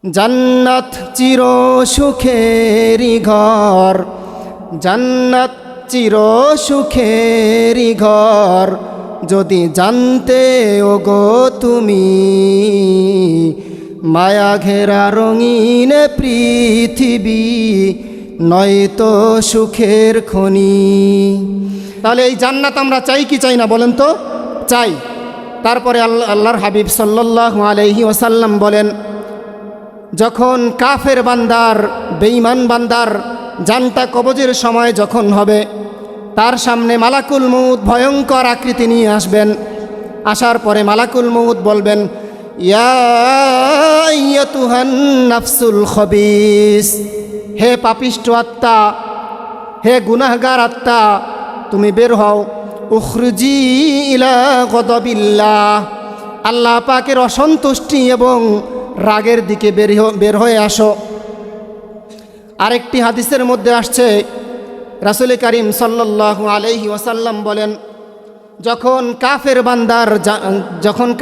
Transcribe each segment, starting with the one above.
জান্নাত চির সুখেরি ঘর, জান্নাত চির সুখেরি ঘর, যদি জানতে ওগো তুমি, মায়া ঘেরা রঙিন পৃথিবী নয়তো সুখের খনি। তাহলে এই জান্নাত আমরা চাই কি চাই না বলেন তো? চাই। তারপরে আল্লাহর হাবিব সাল্লাল্লাহু আলাইহি ওয়াসাল্লাম বলেন, যখন কাফের বান্দার, বেঈমান বান্দার জানটা কবজের সময় যখন হবে, তার সামনে মালাকুল মউত ভয়ঙ্কর আকৃতি নিয়ে আসবেন। আসার পরে মালাকুল মউত বলবেন, ইয়া আইয়াতুহান নাফসুল খবিস, হে পাপিষ্ঠ আত্মা, হে গুনাহগার আত্মা, তুমি বের হও। উখরুজি ইলা গদাবিল্লাহ, আল্লাহ পাকের অসন্তুষ্টি এবং রাগের দিকে বের হয়ে আসো। আরেকটি হাদিসের মধ্যে আসছে, রাসূল করিম সাল্লাল্লাহু আলাইহি ওয়াসাল্লাম বলেন, যখন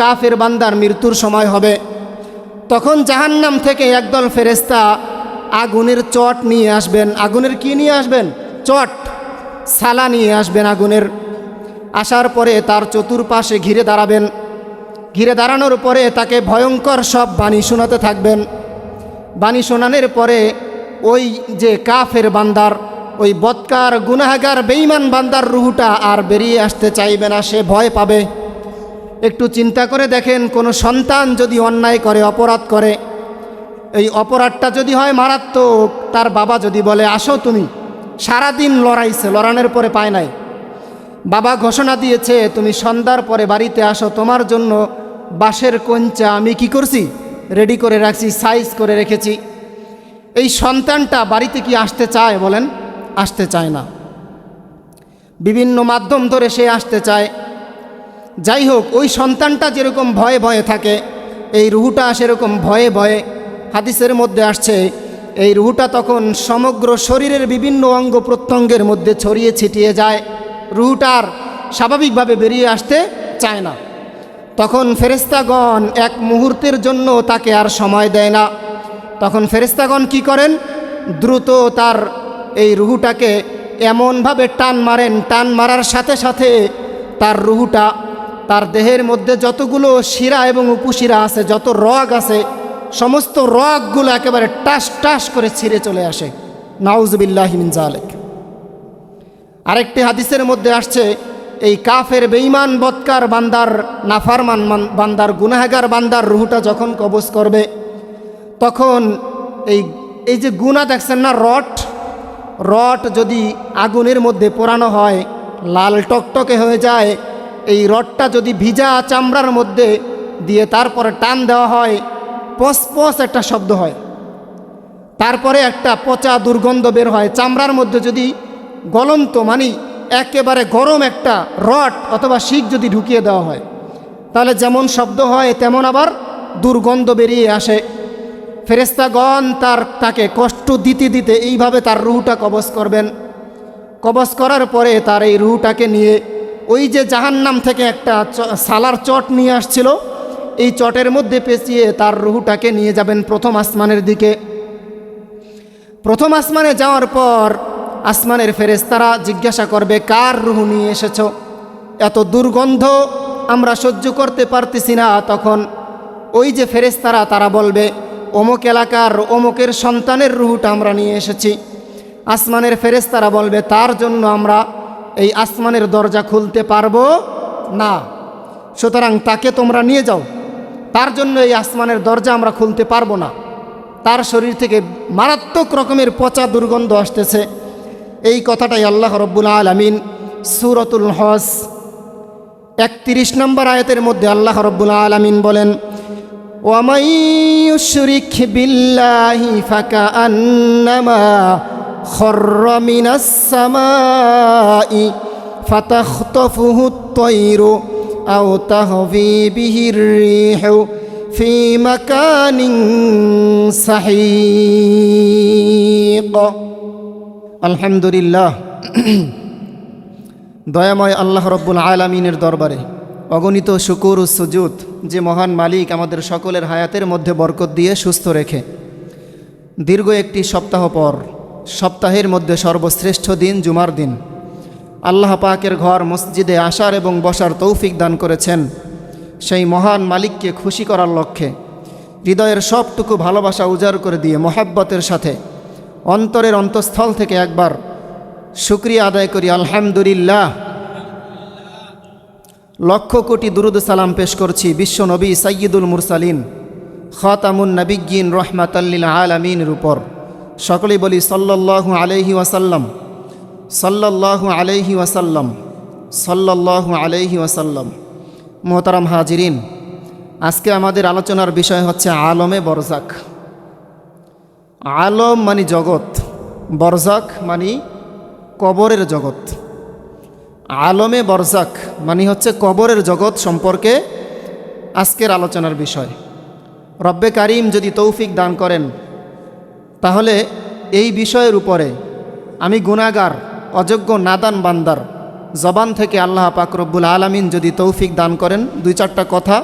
কাফের বান্দার মৃত্যুর সময় হবে, তখন জাহান্নাম থেকে একদল ফেরেশতা আগুনের চট নিয়ে আসবেন। আগুনের কি নিয়ে আসবেন? চট, সালা নিয়ে আসবেন আগুনের। আসার পরে তার চতুর্পাশে ঘিরে দাঁড়াবেন। ঘিরে দাঁড়ানোর পরে তাকে ভয়ঙ্কর সব বাণী শোনাতে থাকবেন। বাণী শোনানোর পরে ওই যে কাফের বান্দার, ওই বদকার গুনাহগার বেঈমান বান্দার রুহটা আর বেরিয়ে আসতে চাইবে না, সে ভয় পাবে। একটু চিন্তা করে দেখেন, কোনো সন্তান যদি অন্যায় করে, অপরাধ করে, এই অপরাধটা যদি হয় মারাত্মক, তার বাবা যদি বলে আসো তুমি, সারাদিন লড়াইছে, লড়ানোর পরে পায় নাই, বাবা ঘোষণা দিয়েছে তুমি সন্ধ্যার পরে বাড়িতে আসো, তোমার জন্য বাঁশের কঞ্চা আমি কি করছি, রেডি করে রাখছি, সাইজ করে রেখেছি। এই সন্তানটা বাড়িতে কি আসতে চায় বলেন? আসতে চায় না। বিভিন্ন মাধ্যম ধরে সে আসতে চায়। যাই হোক, ওই সন্তানটা যেরকম ভয়ে ভয়ে থাকে, এই রুহুটা সেরকম ভয়ে ভয়ে, হাদিসের মধ্যে আসছে, এই রুহুটা তখন সমগ্র শরীরের বিভিন্ন অঙ্গ প্রত্যঙ্গের মধ্যে ছড়িয়ে ছিটিয়ে যায়। রুহুটার স্বাভাবিকভাবে বেরিয়ে আসতে চায় না। তখন ফেরেশতাগণ এক মুহূর্তের জন্য তাকে আর সময় দেয় না। তখন ফেরেশতাগণ কি করেন? দ্রুত তার এই রুহুটাকে এমনভাবে টান মারেন, টান মারার সাথে সাথে তার রুহুটা, তার দেহের মধ্যে যতগুলো শিরা এবং উপশিরা আছে, যত রগ আছে, সমস্ত রগগুলো একেবারে টাস টাস করে ছিঁড়ে চলে আসে। নাউজুবিল্লাহি মিন যালিক। আরেকটি হাদিসের মধ্যে আসছে, এই কাফের বেঈমান বদকার বান্দার, নাফরমান বান্দার, গুনাহগার বান্দার রুহুটা যখন কবজ করবে, তখন এই যে গুনাহ দেখছেন না, রড যদি আগুনের মধ্যে পোড়ানো হয়, লাল টকটকে হয়ে যায়। এই রডটা যদি ভিজা চামড়ার মধ্যে দিয়ে তারপরে টান দেওয়া হয়, পস পস একটা শব্দ হয়, তারপরে একটা পচা দুর্গন্ধ বের হয়। চামড়ার মধ্যে যদি গলন্ত মানে একেবারে গরম একটা রড অথবা শিক যদি ঢুকিয়ে দেওয়া হয়, তাহলে যেমন শব্দ হয় তেমন আবার দুর্গন্ধ বেরিয়ে আসে। ফেরেশতাগণ তাকে কষ্ট দিতে দিতে এইভাবে তার রুহটা কবজ করবেন। কবজ করার পরে তার এই রুহটাকে নিয়ে ওই যে জাহান্নাম থেকে একটা সালার চট নিয়ে আসছিল, এই চটের মধ্যে পেঁচিয়ে তার রুহটাকে নিয়ে যাবেন প্রথম আসমানের দিকে। প্রথম আসমানে যাওয়ার পর আসমানের ফেরেশতারা জিজ্ঞাসা করবে, কার রুহ নিয়ে এসেছো? এত দুর্গন্ধ আমরা সহ্য করতে পারতেছি না। তখন ওই যে ফেরেশতারা তারা বলবে, অমুক এলাকার অমুকের সন্তানের রুহটা আমরা নিয়ে এসেছি। আসমানের ফেরেশতারা বলবে, তার জন্য আমরা এই আসমানের দরজা খুলতে পারবো না, সুতরাং তাকে তোমরা নিয়ে যাও, তার জন্য এই আসমানের দরজা আমরা খুলতে পারবো না, তার শরীর থেকে মারাত্মক রকমের পচা দুর্গন্ধ আসতেছে। এই কথাটাই আল্লাহ রব্বুল আলামিন সূরাতুল হজ 31 নম্বর আয়াতের মধ্যে আল্লাহ রব্বুল আলামিন বলেন, ওয়ামান ইউশরিক বিল্লাহি ফাকাআন্নামা খাররা মিনাস সামাই ফাতাখতাফুহুত তায়রু আও তাহবি বিহির রিহু ফি মাকানিন সাহিক। আলহামদুলিল্লাহ, দয়াময় আল্লাহ রব্বুল আলামিনের দরবারে অগণিত শুকুর ও সুজুদ যে মহান মালিক আমাদের সকলের হায়াতের মধ্যে বরকত দিয়ে সুস্থ রেখে দীর্ঘ একটি সপ্তাহ পর সপ্তাহের মধ্যে সর্বশ্রেষ্ঠ দিন জুমার দিন আল্লাহ পাকের ঘর মসজিদে আসার এবং বসার তৌফিক দান করেছেন। সেই মহান মালিককে খুশি করার লক্ষ্যে হৃদয়ের সবটুকু ভালোবাসা উজাড় করে দিয়ে মোহাব্বতের সাথে অন্তরের অন্তঃস্থল থেকে একবার শুকরিয়া আদায় করি আলহামদুলিল্লাহ। লক্ষ কোটি দুরুদ সালাম পেশ করছি বিশ্ব নবী সাইয়্যিদুল মুরসালিন খাতামুন নবিয়্যিন রাহমাতাল লিল আলামিনের উপর। সকলেই বলি সাল্লাল্লাহু আলাইহি ওয়াসাল্লাম, সাল্লাল্লাহু আলাইহি ওয়াসাল্লাম, সাল্লাল্লাহু আলাইহি ওয়াসাল্লাম। মোহতারাম হাজিরিন, আজকে আমাদের আলোচনার বিষয় হচ্ছে আলমে বরজাক। আলম মানে জগৎ, বরজাক মানে কবরের জগৎ। আলমে বরজাক মানে হচ্ছে কবরের জগৎ সম্পর্কে আজকের আলোচনার বিষয়। রব্বে কারিম যদি তৌফিক দান করেন তাহলে এই বিষয়ের উপরে আমি গুনাহগার অযোগ্য নাদান বান্দার জবান থেকে আল্লাহ পাক রব্বুল আলামিন যদি তৌফিক দান করেন দুই চারটা কথা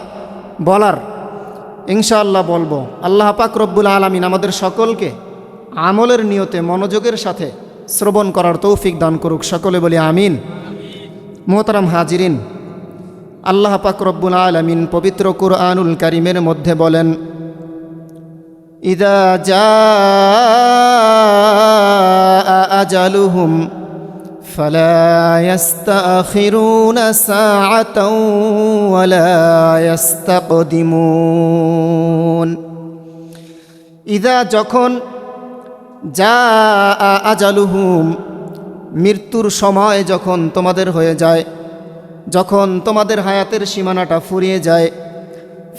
বলার ইনশাআল্লাহ বলবো। আল্লাহ পাক রব্বুল আলামিন আমাদের সকলকে আমলের নিয়তে মনোযোগের সাথে শ্রবণ করার তৌফিক দান করুক, সকলে বলি আমিন। মোহতারাম হাজিরিন, আল্লাহ পাক রব্বুল আলামিন পবিত্র কুরআনুল কারীমের মধ্যে বলেন, ইযা জাআ আজালুহুম ফালা ইস্তাখিরুনা সাআতাও ওয়ালা ইস্তাকদিমুন। ইযা যখন জাআ আজালুহুম মৃত্যুর সময় যখন তোমাদের হয়ে যায়, যখন তোমাদের হায়াতের সীমানাটা ফুরিয়ে যায়,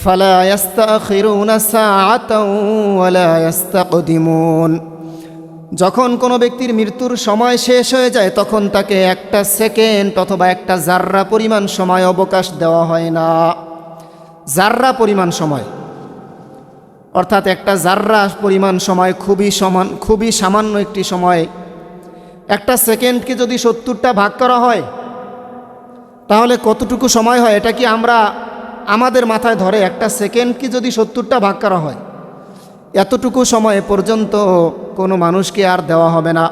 ফালা ইস্তাখিরুনা সাআতাও ওয়ালা ইস্তাকদিমুন। যখন কোনো ব্যক্তির মৃত্যুর সময় শেষ হয়ে যায় তখন তাকে একটা সেকেন্ড অথবা একটা জাররা পরিমাণ সময় অবকাশ দেওয়া হয় না। জাররা পরিমাণ সময় অর্থাৎ একটা জাররা পরিমাণ সময় খুবই সামান্য একটি সময়। একটা সেকেন্ডকে যদি 70টা ভাগ করা হয় তাহলে কতটুকু সময় হয় এটা কি আমরা আমাদের মাথায় ধরে? একটা সেকেন্ডকে যদি 70টা ভাগ করা হয় এতটুকু সময় পর্যন্ত কোনো মানুষকে আর দেওয়া হবে না।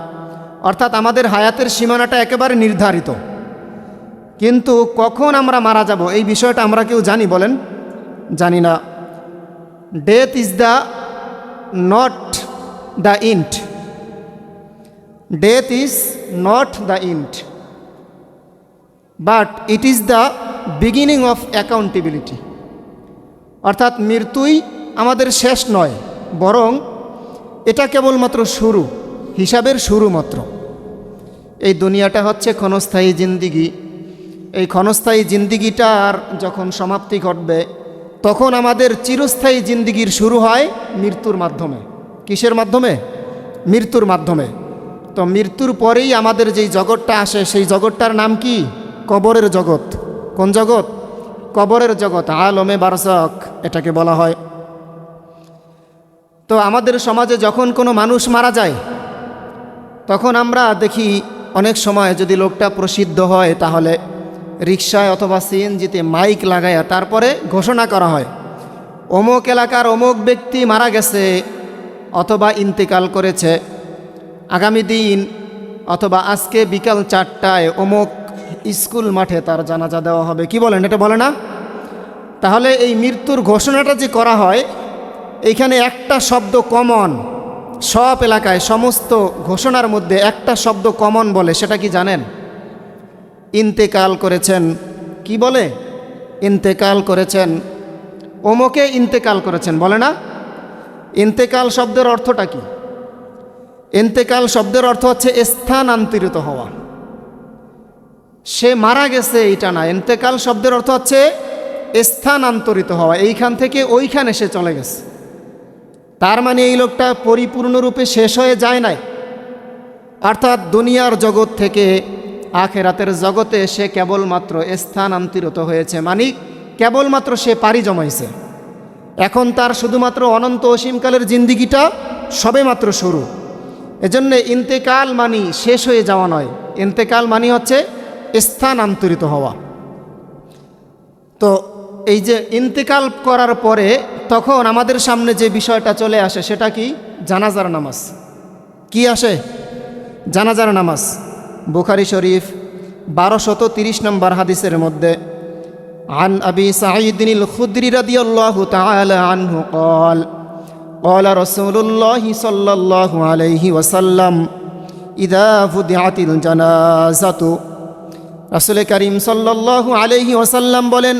অর্থাৎ আমাদের হায়াতের সীমানাটা একেবারে নির্ধারিত, কিন্তু কখন আমরা মারা যাব এই বিষয়টা আমরা কেউ জানি? বলেন, জানি না। Death is the not the end, death is not the end but it is the beginning of accountability. অর্থাৎ মৃত্যুই আমাদের শেষ নয়, বরং এটা কেবলমাত্র শুরু, হিসাবের শুরু মাত্র। এই দুনিয়াটা হচ্ছে ক্ষণস্থায়ী জিন্দিগি। এই ক্ষণস্থায়ী জিন্দিগিটার যখন সমাপ্তি ঘটবে তখন আমাদের চিরস্থায়ী জিন্দিগির শুরু হয় মৃত্যুর মাধ্যমে। কিসের মাধ্যমে? মৃত্যুর মাধ্যমে। তো মৃত্যুর পরেই আমাদের যেই জগৎটা আসে সেই জগৎটার নাম কি? কবরের জগৎ। কোন জগৎ? কবরের জগৎ, আলমে বারজাক এটাকে বলা হয়। তো আমাদের সমাজে যখন কোনো মানুষ মারা যায় তখন আমরা দেখি অনেক সময় যদি লোকটা প্রসিদ্ধ হয় তাহলে রিকশায় অথবা সিএনজিতে মাইক লাগায়া তারপরে ঘোষণা করা হয় অমুক এলাকার অমুক ব্যক্তি মারা গেছে অথবা ইন্তেকাল করেছে, আগামী দিন অথবা আজকে বিকাল 4টায় অমুক স্কুল মাঠে তার জানাজা দেওয়া হবে। কি বলেন, এটা বলে না? তাহলে এই মৃত্যুর ঘোষণাটা যে করা হয় এইখানে একটা শব্দ কমন, সব এলাকায় সমস্ত ঘোষণার মধ্যে একটা শব্দ কমন বলে, সেটা কি জানেন? ইন্তেকাল করেছেন। কি বলে? ইন্তেকাল করেছেন, অমুকে ইন্তেকাল করেছেন, বলে না? ইন্তেকাল শব্দের অর্থটা কি? ইন্তেকাল শব্দের অর্থ হচ্ছে স্থানান্তরিত হওয়া। সে মারা গেছে এটা না, ইন্তেকাল শব্দের অর্থ হচ্ছে স্থানান্তরিত হওয়া, এইখান থেকে ওইখানে সে চলে গেছে। তার মানে এই লোকটা পরিপূর্ণরূপে শেষ হয়ে যায় নাই, অর্থাৎ দুনিয়ার জগৎ থেকে আখেরাতের জগতে সে কেবলমাত্র স্থানান্তরিত হয়েছে, মানে কেবলমাত্র সে পাড়ি জমাইছে। এখন তার শুধুমাত্র অনন্ত অসীমকালের জিন্দিগিটা সবেমাত্র শুরু। এজন্য ইন্তেকাল মানে শেষ হয়ে যাওয়া নয়, ইন্তেকাল মানে হচ্ছে স্থানান্তরিত হওয়া। তো এই যে ইন্তেকাল করার পরে তখন আমাদের সামনে যে বিষয়টা চলে আসে সেটা কি? জানাজার নামাজ। কি আসে? জানাজার নামাজ। বুখারী শরীফ 1230 নম্বর হাদিসের মধ্যে عن أبي سعيد الخدري رضي الله تعالى عنه قال قال رسول الله صلى الله عليه وسلم إذا فُدِعَتِ الجنازة রাসূল করিম সাল্লাল্লাহু আলাইহি ওয়াসাল্লাম বলেন,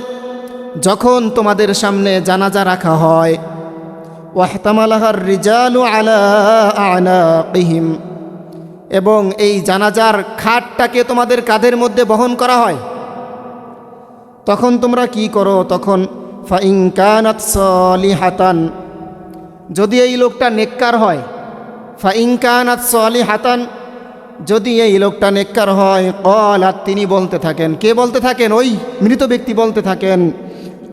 যখন তোমাদের সামনে জানাজা রাখা হয়, ওয়াহতামালাহার রিজালু আলা আনাকিহিম, এবং এই জানাজার খাটটাকে তোমাদের কাঁধের মধ্যে বহন করা হয়, তখন তোমরা কি করো? তখন ফাইন কানাত সলিহাতান, যদি এই লোকটা নেককার হয়, ফাইন কানাত সলিহাতান, যদি এই লোকটা নেককার হয়, ক্বালাত, তিনি বলতে থাকেন, কে বলতে থাকেন? ওই মৃত ব্যক্তি বলতে থাকেন,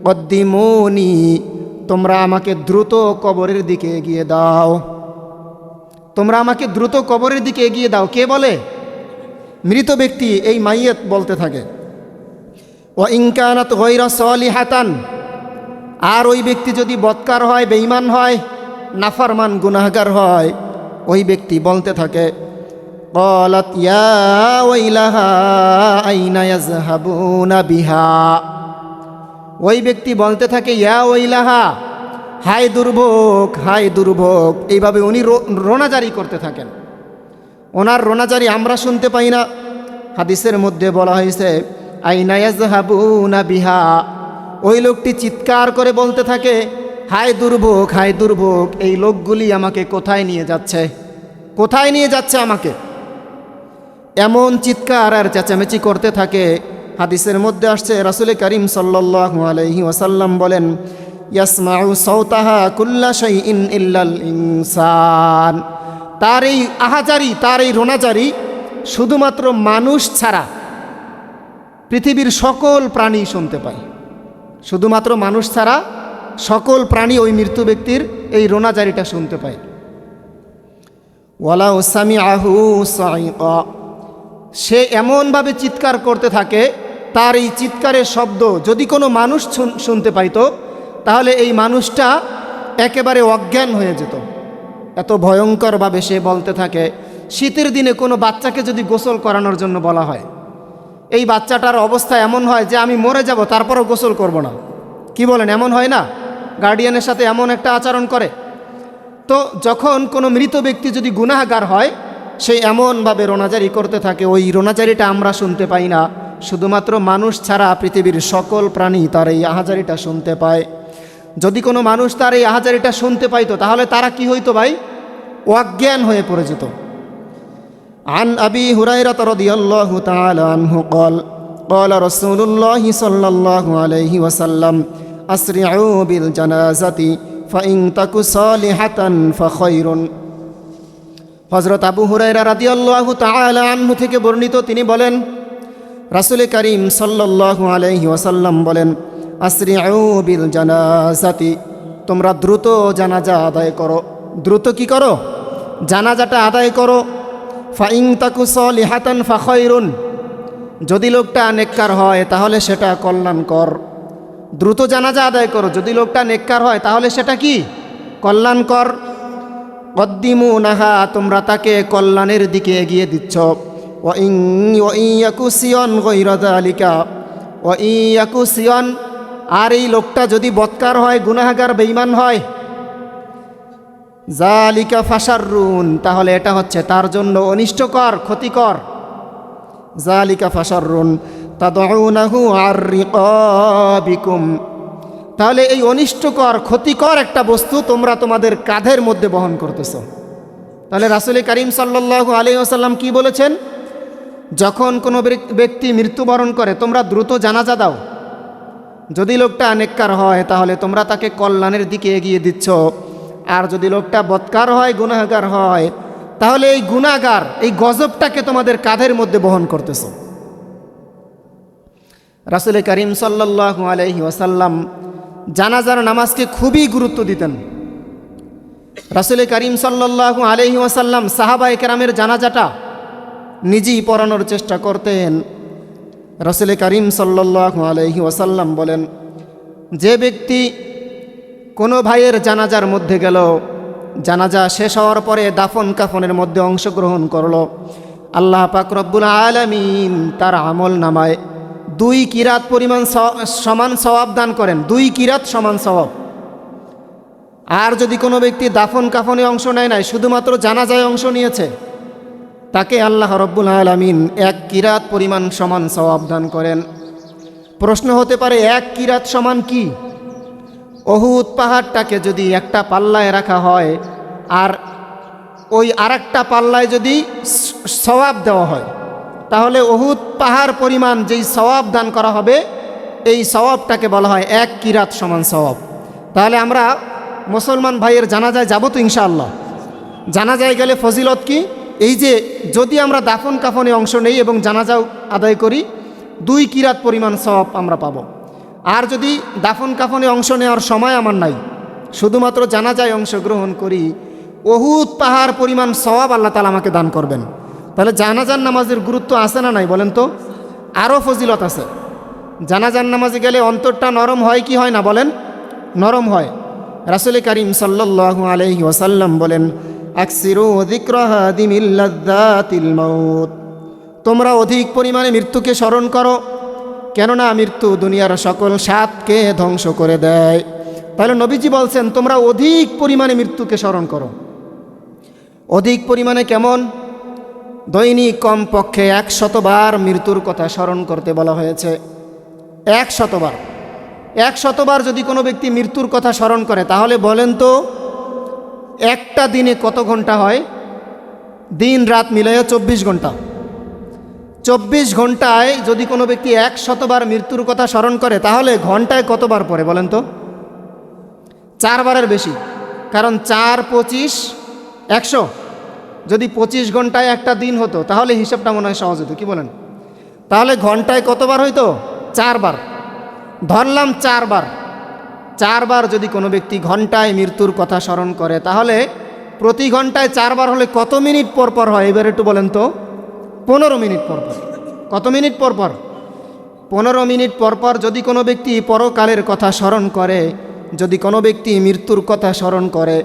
কদ্দিমুনি, তোমরা আমাকে দ্রুত কবরের দিকে এগিয়ে দাও, তোমরা আমাকে দ্রুত কবরের দিকে এগিয়ে দাও। কে বলে? মৃত ব্যক্তি, এই মাইয়াত বলতে থাকে। ওয়া ইন কানাত গায়রা সালিহাতান, আর ওই ব্যক্তি যদি বদকার হয়, বেঈমান হয়, নাফরমান গুনাহগার হয়, ওই ব্যক্তি বলতে থাকে, ক্বালাত ইয়া ওয়াইলাহা আইনা ইয়াযহাবুনা বিহা, ওই ব্যক্তি বলতে থাকে, ইয়া ওয়াইলাহা, হায় দুর্ভোগ, হায় দুর্ভোগ। এইভাবে উনি রোনাজারি করতে থাকেন। ওনার রোনাজারি আমরা শুনতে পাই না। হাদিসের মধ্যে বলা হয়েছে, আইনা ইয়াযহাবুনা বিহা, ওই লোকটি চিৎকার করে বলতে থাকে, হায় দুর্ভোগ, হায় দুর্ভোগ, এই লোকগুলি আমাকে কোথায় নিয়ে যাচ্ছে, কোথায় নিয়ে যাচ্ছে আমাকে। এমন চিৎকার আর চেঁচামেচি করতে থাকে। হাদিসের মধ্যে আসছে, রাসূল করিম সাল্লাল্লাহু আলাইহি ওয়াসাল্লাম বলেন, ইয়াসমাউ সাওতাহা কুল্লা শাইইন ইল্লাল ইনসান, তার এই আহাজারি, তার এই রোনাজারি শুধুমাত্র মানুষ ছাড়া পৃথিবীর সকল প্রাণী শুনতে পায়। শুধুমাত্র মানুষ ছাড়া সকল প্রাণী ওই মৃত্যু ব্যক্তির এই রোনাজারিটা শুনতে পায়। ওয়ালাউ সামিআহু সাইকা, সে এমনভাবে চিৎকার করতে থাকে, তার এই চিৎকারের শব্দ যদি কোনো মানুষ শুনতে পাইতো, তাহলে এই মানুষটা একেবারে অজ্ঞান হয়ে যেত। এত ভয়ঙ্করভাবে সে বলতে থাকে। শীতের দিনে কোনো বাচ্চাকে যদি গোসল করানোর জন্য বলা হয়, এই বাচ্চাটার অবস্থা এমন হয় যে আমি মরে যাব, তারপরও গোসল করব না। কি বলেন? এমন হয় না? গার্ডিয়ানের সাথে এমন একটা আচরণ করে। তো যখন কোনো মৃত ব্যক্তি যদি গুনাহগার হয়, সে এমনভাবে রোনাজারি করতে থাকে, ওই রোনাজারিটা আমরা শুনতে পাই না। শুধুমাত্র মানুষ ছাড়া পৃথিবীর সকল প্রাণী তার এই আহাজারিটা শুনতে পায়। যদি কোনো মানুষ তার এই আহাজারিটা শুনতে পাইতো, তাহলে তারা কি হইতো ভাই? অজ্ঞান হয়ে পড়ে যেত। আন আবি হুরায়রা রাদিয়াল্লাহু তাআলা আনহু ক্বাল ক্বালা রাসূলুল্লাহি সাল্লাল্লাহু আলাইহি ওয়াসাল্লাম আসরি'উ বিল জানাজাতি ফাইন তাকু সালিহাতান ফাখায়রুন। হযরত আবু হুরায়রা রাদিয়াল্লাহু তাআলা আনহু থেকে বর্ণিত, তিনি বলেন, রাসূল করিম সাল্লাল্লাহু আলাইহি ওয়াসাল্লাম বলেন, আসরি'উ বিল জানাজাতি, তোমরা দ্রুত জানাজা আদায় করো। দ্রুত কি করো? জানাজাটা আদায় করো। ফাইন তাকু সালিহাতান ফাখায়রুন, যদি লোকটা নেককার হয় তাহলে সেটা কল্যাণকর। দ্রুত জানাজা আদায় করো, যদি লোকটা নেককার হয় তাহলে সেটা কি? কল্যাণকর। কদ্দিমুনাহা, তোমরা তাকে কল্যাণের দিকে এগিয়ে দিচ্ছ। ওয়া ইন ইয়াকু সিয়ান গায়রা যালিকা, ওয়া ইন ইয়াকু সিয়ান, আর এই লোকটা যদি বদকার হয়, গুনাহগার, বেঈমান হয়, যালিকা ফাশাররুন, তাহলে এটা হচ্ছে তার জন্য অনিষ্টকর, ক্ষতিকর। যালিকা ফাশাররুন তাদউনাহু আর রিকাবিকুম, তাহলে এই অনিষ্টকর, ক্ষতিকর একটা বস্তু তোমরা তোমাদের কাঁধের মধ্যে বহন করতেছো। তাহলে রাসূল করিম সাল্লাল্লাহু আলাইহি ওয়াসাল্লাম কি বলেছেন? যখন কোনো ব্যক্তি মৃত্যুবরণ করে, তোমরা দ্রুত জানাজা দাও। যদি লোকটা নেককার হয় তাহলে তোমরা তাকে কল্যাণের দিকে এগিয়ে দিচ্ছ, আর যদি লোকটা বদকার হয়, গুনাহগার হয়, তাহলে এই গুনাহগার, এই গজবটাকে তোমাদের কাঁধের মধ্যে বহন করতেছো। রাসূল করিম সাল্লাল্লাহু আলাইহি ওয়াসাল্লাম জানাজার নামাজকে খুবই গুরুত্ব দিতেন। রাসূল করিম সাল্লাল্লাহু আলাইহি ওয়াসাল্লাম সাহাবায়ে কেরামের জানাজাটা নিজেই পড়ানোর চেষ্টা করতেন। রাসূল করিম সাল্লাল্লাহু আলাইহি ওয়াসাল্লাম বলেন, যে ব্যক্তি কোনো ভাইয়ের জানাজার মধ্যে গেল, জানাজা শেষ হওয়ার পরে দাফন কাফনের মধ্যে অংশগ্রহণ করলো, আল্লাহ পাক রব্বুল আলামিন তার আমল নামায় 2 কিরাত পরিমাণ সমান সওয়াব দান করেন। 2 কিরাত সমান সওয়াব। আর যদি কোনো ব্যক্তি দাফন কাফনে অংশ নেয় নাই, শুধুমাত্র জানাজায় অংশ নিয়েছে, তাকে আল্লাহ রব্বুল আলামিন 1 কিরাত পরিমাণ সমান সওয়াব দান করেন। প্রশ্ন হতে পারে 1 কিরাত সমান কি? উহুদ পাহাড়টাকে যদি একটা পাল্লায় রাখা হয় আর ওই আরেকটা পাল্লায় যদি সওয়াব দেওয়া হয়, তাহলে উহুদ পাহাড় পরিমাণ যেই সওয়াব দান করা হবে, এই সওয়াবটাকে বলা হয় 1 কিরাত সমান সওয়াব। তাহলে আমরা মুসলমান ভাইয়ের জানাজায় যাব তো ইনশাআল্লাহ? জানাজায় গেলে ফজিলত কি? এই যে যদি আমরা দাফন কাফনে অংশ নেই এবং জানাজাও আদায় করি, 2 কিরাত পরিমাণ সওয়াব আমরা পাবো। আর যদি দাফন কাফনে অংশ নেওয়ার সময় আমার নাই, শুধুমাত্র জানাজায় অংশগ্রহণ করি, উহুদ পাহাড় পরিমাণ সওয়াব আল্লাহ তাআলা আমাকে দান করবেন। তাহলে জানাজার নামাজের গুরুত্ব আছে না নাই বলেন তো? আরও ফজিলত আছে। জানাজার নামাজে গেলে অন্তরটা নরম হয় কি হয় না বলেন? নরম হয়। রাসূল করিম সাল্লাল্লাহু আলাইহি ওয়াসাল্লাম বলেন, আকসিরু যিকরা হাদিমিল লাযযাতিল মাউত, তোমরা অধিক পরিমাণে মৃত্যুকে স্মরণ করো, কেননা মৃত্যু দুনিয়ার সকল স্বাদকে ধ্বংস করে দেয়। তাহলে নবীজি বলছেন তোমরা অধিক পরিমাণে মৃত্যুকে স্মরণ করো। অধিক পরিমাণে কেমন? দৈনিক কমপক্ষে 100 বার মৃত্যুর কথা স্মরণ করতে বলা হয়েছে। 100 বার। 100 বার যদি কোনো ব্যক্তি মৃত্যুর কথা স্মরণ করে, তাহলে বলেন তো একটা দিনে কত ঘন্টা হয়? দিন রাত মিলাইয়া 24 ঘন্টা। 24 ঘন্টায় যদি কোনো ব্যক্তি 100 বার মৃত্যুর কথা স্মরণ করে, তাহলে ঘন্টায় কতবার পড়ে বলেন তো? 4 বারের বেশি। কারণ 4, 25, 100। যদি 25 ঘন্টায় একটা দিন হতো, তাহলে হিসাবটা মনে হয় সহজ হতো, কি বলেন? তাহলে ঘন্টায় কতবার হইতো? 4 বার। ধরলাম 4 বার। 4 বার যদি কোনো ব্যক্তি ঘন্টায় মৃত্যুর কথা স্মরণ করে, তাহলে প্রতি ঘন্টায় 4 বার হলে কত মিনিট পর পর হয় এবার একটু বলেন তো? 15 মিনিট পর পর। কত মিনিট পর পর? 15 মিনিট পর পর যদি কোনো ব্যক্তি পরকালের কথা স্মরণ করে, যদি কোনো ব্যক্তি মৃত্যুর কথা স্মরণ করে,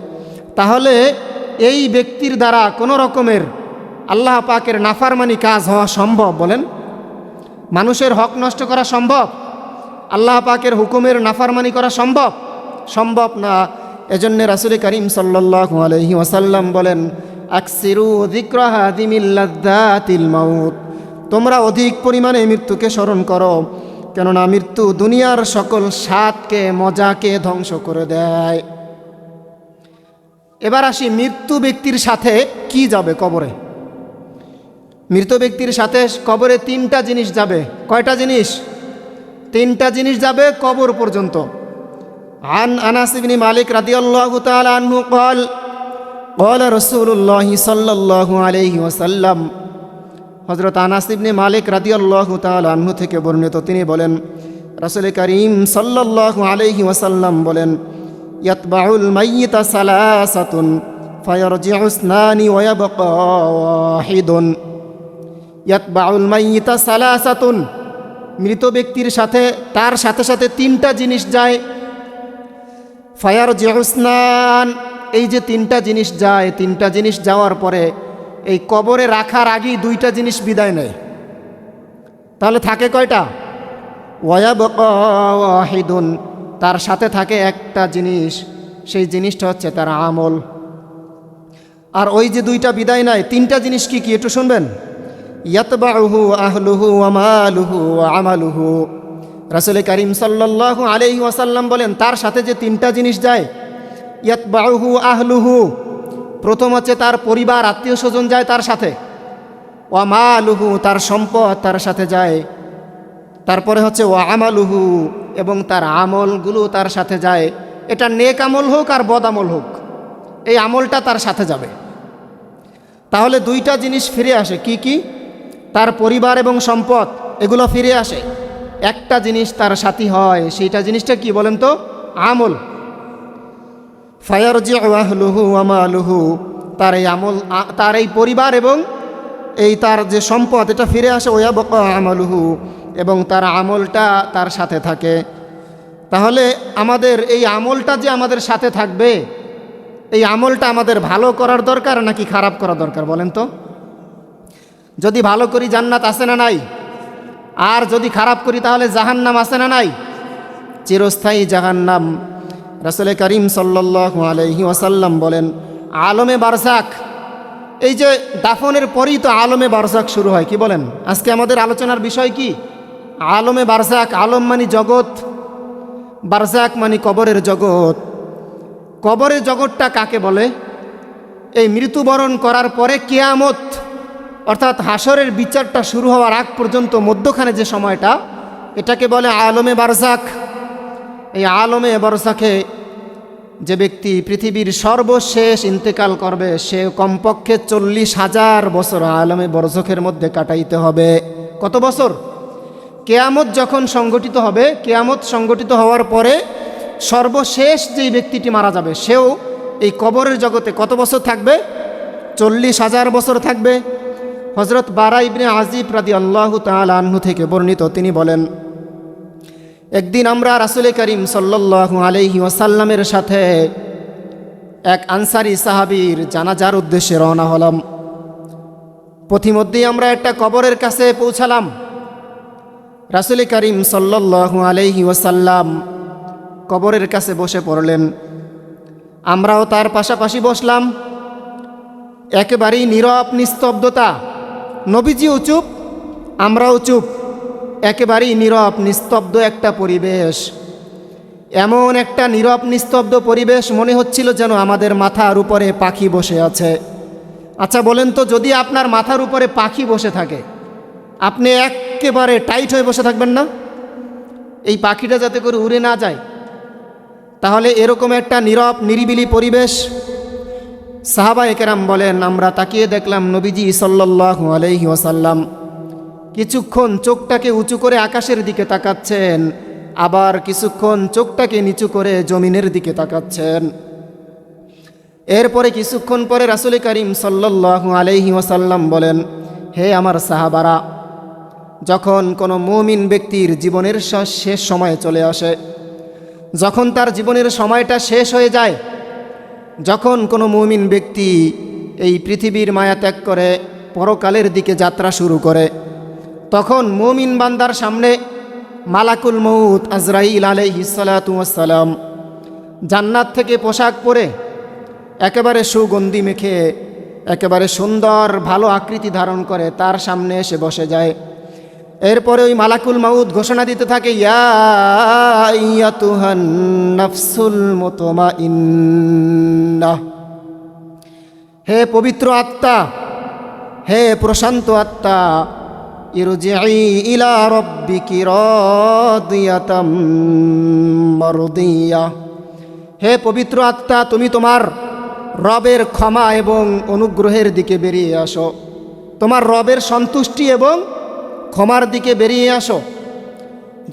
তাহলে এই ব্যক্তির দ্বারা কোনো রকমের আল্লাহ পাকের নাফরমানি কাজ হওয়া সম্ভব বলেন? মানুষের হক নষ্ট করা সম্ভব? আল্লাহ পাকের হুকুমের নাফরমানি করা সম্ভব? সম্ভব না। এজন্য রাসূল করিম সাল্লাল্লাহু আলাইহি ওয়াসাল্লাম বলেন, আকসিরু যিকরা হাদিমিল লাযযাতিল মাউত, তোমরা অধিক পরিমাণে মৃত্যুকে স্মরণ করো, কেননা মৃত্যু দুনিয়ার সকল স্বাদকে মজাকে ধ্বংস করে দেয়। এবার আসি, মৃত্যু ব্যক্তির সাথে কি যাবে কবরে? মৃত ব্যক্তির সাথে কবরে 3টা জিনিস যাবে। কয়টা জিনিস? 3টা জিনিস যাবে কবর পর্যন্ত। আন আনাস ইবনে মালিক রাদিয়াল্লাহু তাআলা আনহু قال قال রাসূলুল্লাহ সাল্লাল্লাহু আলাইহি ওয়াসাল্লাম, হযরত আনাস ইবনে মালিক রাদিয়াল্লাহু তাআলা আনহু থেকে বর্ণিত, তিনি বলেন রাসূল করিম সাল্লাল্লাহু আলাইহি ওয়াসাল্লাম বলেন, ইয়াতবাউল মাইয়িতা সালাসাতুন ফায়ারজিউ ইসনানি ওয়া ইয়াবকা ওয়াহিদুন। ইয়াতবাউল মাইয়িতা সালাসাতুন, মৃত ব্যক্তির সাথে তার সাথে সাথে 3টা জিনিস যায়। ফায়ারজিউ ইসনান, এই যে 3টা জিনিস যায়, 3টা জিনিস যাওয়ার পরে এই কবরে রাখার আগেই 2টা জিনিস বিদায় নেয়। তাহলে থাকে কয়টা? ওয়া ইয়াবকা ওয়াহিদুন, তার সাথে থাকে একটা জিনিস, সেই জিনিসটা হচ্ছে তার আমল। আর ওই যে 2টা বিদায় নেয়, 3টা জিনিস কি কি একটু শুনবেন। ইয়াতবাউহু আহলুহু ওয়া মালুহু ওয়া আমালুহু, রাসূল করিম সাল্লাল্লাহু আলাইহি ওয়াসাল্লাম বলেন তার সাথে যে 3টা জিনিস যায়, ইয়াতবাউহু আহলুহু, প্রথম হচ্ছে তার পরিবার আত্মীয় স্বজন যায় তার সাথে, ওয়া মালুহু, তার সম্পদ তার সাথে যায়, তারপরে হচ্ছে ওয়া আমালুহু, এবং তার আমলগুলো তার সাথে যায়। এটা নেক আমল হোক আর বদ আমল হোক, এই আমলটা তার সাথে যাবে। তাহলে 2টা জিনিস ফিরে আসে। কি কি? তার পরিবার এবং সম্পদ, এগুলো ফিরে আসে। একটা জিনিস তার সাথী হয়, সেইটা জিনিসটা কি বলেন তো? আমল। ফায়ারজিউ আহলুহু ওয়া মালুহু, তার এই আমল, তার এই পরিবার এবং এই তার যে সম্পদ, এটা ফিরে আসে। ওয়া ইয়াবকা আমালুহু, এবং তার আমলটা তার সাথে থাকে। তাহলে আমাদের এই আমলটা যে আমাদের সাথে থাকবে, এই আমলটা আমাদের ভালো করার দরকার নাকি খারাপ করা দরকার বলেন তো? যদি ভালো করি জান্নাত আছে না নাই? আর যদি খারাপ করি তাহলে জাহান্নাম আছে না নাই? চিরস্থায়ী জাহান্নাম। রাসূল করিম সাল্লাল্লাহু আলাইহি ওয়াসাল্লাম বলেন, আলমে বারজাক, এই যে দাফনের পরেই তো আলমে বারজাক শুরু হয়, কি বলেন? আজকে আমাদের আলোচনার বিষয় কি? আলমে বারজাক। আলম মানে জগৎ, বারজাক মানে কবরের জগৎ। কবরের জগৎটা কাকে বলে? এই মৃত্যুবরণ করার পরে কিয়ামত, অর্থাৎ হাসরের বিচারটা শুরু হওয়ার আগ পর্যন্ত মধ্যখানে যে সময়টা, এটাকে বলে আলমে বারজাক। এই আলমে বারজাকে যে ব্যক্তি পৃথিবীর সর্বশেষ ইন্তেকাল করবে, সে কমপক্ষে 40,000 বছর আলমে বারজাকের মধ্যে কাটাইতে হবে। কত বছর? কিয়ামত যখন সংগঠিত হবে, কিয়ামত সংগঠিত হওয়ার পরে সর্বশেষ যেই ব্যক্তিটি মারা যাবে, সেও এই কবরের জগতে কত বছর থাকবে? 40,000 বছর থাকবে। হযরত বারা ইবনে আজিব রাদিয়াল্লাহু তাআলা আনহু থেকে বর্ণিত, তিনি বলেন, একদিন আমরা রাসূল করিম সাল্লাল্লাহু আলাইহি ওয়াসাল্লামের সাথে এক আনসারী সাহাবীর জানাজার উদ্দেশ্যে রওনা হলাম। পথিমধ্যেই আমরা একটা কবরের কাছে পৌঁছালাম। রাসূল করিম সাল্লাল্লাহু আলাইহি ওয়াসাল্লাম কবরের কাছে বসে পড়লেন। আমরাও তার পাশাপাশি বসলাম। একেবারেই নীরব নিস্তব্ধতা। নবীজিও চুপ, আমরাও চুপ। একেবারেই নীরব নিস্তব্ধ একটা পরিবেশ। এমন একটা নীরব নিস্তব্ধ পরিবেশ, মনে হচ্ছিল যেন আমাদের মাথার উপরে পাখি বসে আছে। আচ্ছা বলেন তো, যদি আপনার মাথার উপরে পাখি বসে থাকে, আপনি একেবারে টাইট হয়ে বসে থাকবেন না? এই পাখিটা যাতে করে উড়ে না যায়। তাহলে এরকম একটা নীরব নিরিবিলি পরিবেশ। সাহাবায়ে কেরাম বলেন, আমরা তাকিয়ে দেখলাম নবীজি সাল্লাল্লাহু আলাইহি ওয়াসাল্লাম কিছুক্ষণ চোখটাকে উঁচু করে আকাশের দিকে তাকাচ্ছেন, আবার কিছুক্ষণ চোখটাকে নিচু করে জমিনের দিকে তাকাচ্ছেন। এরপরে কিছুক্ষণ পরে রাসূল করিম সাল্লাল্লাহু আলাইহি ওয়াসাল্লাম বলেন, হে আমার সাহাবারা, যখন কোনো মুমিন ব্যক্তির জীবনের শেষ সময়ে চলে আসে, যখন তার জীবনের সময়টা শেষ হয়ে যায়, যখন কোনো মুমিন ব্যক্তি এই পৃথিবীর মায়া ত্যাগ করে পরকালের দিকে যাত্রা শুরু করে, তখন মুমিন বান্দার সামনে মালাকুল মউত আজরাইল আলাইহিস সালাতু ওয়াস সালাম জান্নাত থেকে পোশাক পরে একেবারে সুগন্ধি মেখে একেবারে সুন্দর ভালো আকৃতি ধারণ করে তার সামনে এসে বসে যায়। এরপরে ওই মালাকুল মউত ঘোষণা দিতে থাকে, ইয়া আইয়াতুহান নাফসুল মুতমাইন্নাহ, হে পবিত্র আত্মা, হে প্রশান্ত আত্মা, ইরজিই ইলা রাব্বিকি রাদিয়াতাম মারদিয়া, হে পবিত্র আত্মা, তুমি তোমার রবের ক্ষমা এবং অনুগ্রহের দিকে বেরিয়ে আসো, তোমার রবের সন্তুষ্টি এবং ক্ষমার দিকে বেরিয়ে আসো।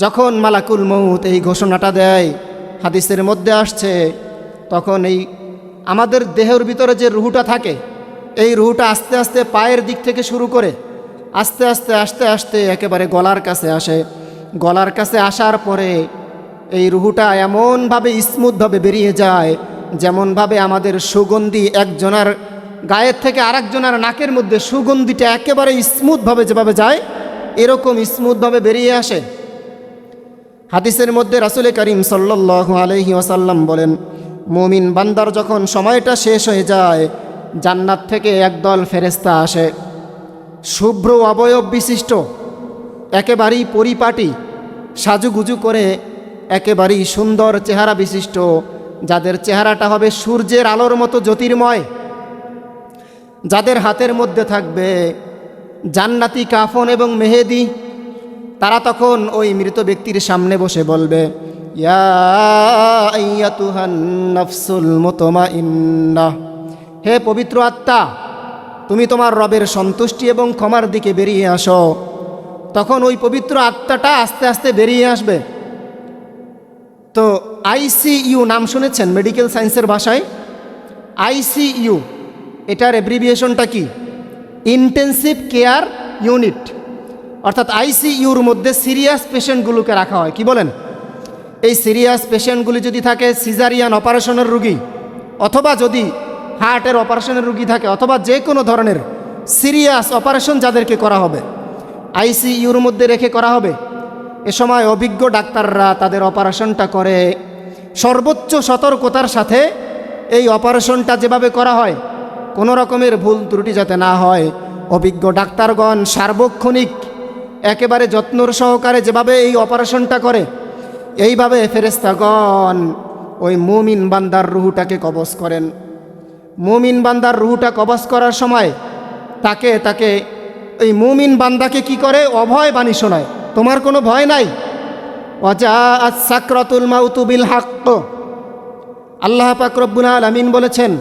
যখন মালাকুল মউত এই ঘোষণাটা দেয়, হাদিসের মধ্যে আসছে, তখন এই আমাদের দেহের ভিতরে যে রুহুটা থাকে, এই রুহুটা আস্তে আস্তে পায়ের দিক থেকে শুরু করে আস্তে আস্তে আস্তে আস্তে একেবারে গলার কাছে আসে। গলার কাছে আসার পরে এই রুহুটা এমনভাবে স্মুথভাবে বেরিয়ে যায়, যেমনভাবে আমাদের সুগন্ধি একজনের গায়ের থেকে আরেকজনের নাকের মধ্যে সুগন্ধিটা একেবারে স্মুথভাবে যেভাবে যায়, এরকম স্মুথভাবে বেরিয়ে আসে। হাদিসের মধ্যে রাসূল করিম সাল্লাল্লাহু আলাইহি ওয়াসাল্লাম বলেন, মুমিন বান্দার যখন সময়টা শেষ হয়ে যায়, জান্নাত থেকে একদল ফেরেশতা আসে, শুভ্র অবয়ব বিশিষ্ট, একেবারেই পরিপাটি, সাজুগুজু করে, একেবারেই সুন্দর চেহারা বিশিষ্ট, যাদের চেহারাটা হবে সূর্যের আলোর মতো জ্যোতির্ময়, যাদের হাতের মধ্যে থাকবে জান্নাতি কাফন এবং মেহেদি। তারা তখন ওই মৃত ব্যক্তির সামনে বসে বলবে, ইয়া আইয়াতুহান নাফসুল মুতমাইন্নাহ, হে পবিত্র আত্মা, তুমি তোমার রবের সন্তুষ্টি এবং ক্ষমার দিকে বেরিয়ে আসো। তখন ওই পবিত্র আত্মাটা আস্তে আস্তে বেরিয়ে আসবে। তো আইসিইউ নাম শুনেছেন মেডিকেল সায়েন্সের ভাষায়? আইসিইউ, এটার অ্যাব্রিভিয়েশনটা কি? Intensive care unit. অর্থাৎ আইসিইউর মধ্যে সিরিয়াস পেশেন্টগুলোকে রাখা হয়। কি বলেন? এই সিরিয়াস পেশেন্টগুলি যদি থাকে, সিজারিয়ান অপারেশনের রুগী, অথবা যদি হার্টের অপারেশনের রুগী থাকে, অথবা যে কোনো ধরনের সিরিয়াস অপারেশন যাদেরকে করা হবে, আইসিইউর মধ্যে রেখে করা হবে। এ সময় অভিজ্ঞ ডাক্তাররা তাদের অপারেশনটা করে সর্বোচ্চ সতর্কতার সাথে। এই অপারেশনটা যেভাবে করা হয়, কোনো রকমের ভুল ত্রুটি যাতে না হয়, অভিজ্ঞ ডাক্তারগণ সার্বক্ষণিক একেবারে যত্নর সহকারে যেভাবে এই অপারেশনটা করে, এইভাবে ফেরেশতাগণ ওই মুমিন বান্দার রুহুটাকে কবজ করেন। মুমিন বান্দার রুহুটা কবজ করার সময় তাকে এই মুমিন বান্দাকে কি করে? অভয় বাণী শোনায়, তোমার কোনো ভয় নাই। ওয়াজাআত সাকরাতুল মাউতু বিল হাক্ক। আল্লাহ পাক রব্বুল আলামিন বলেছেন,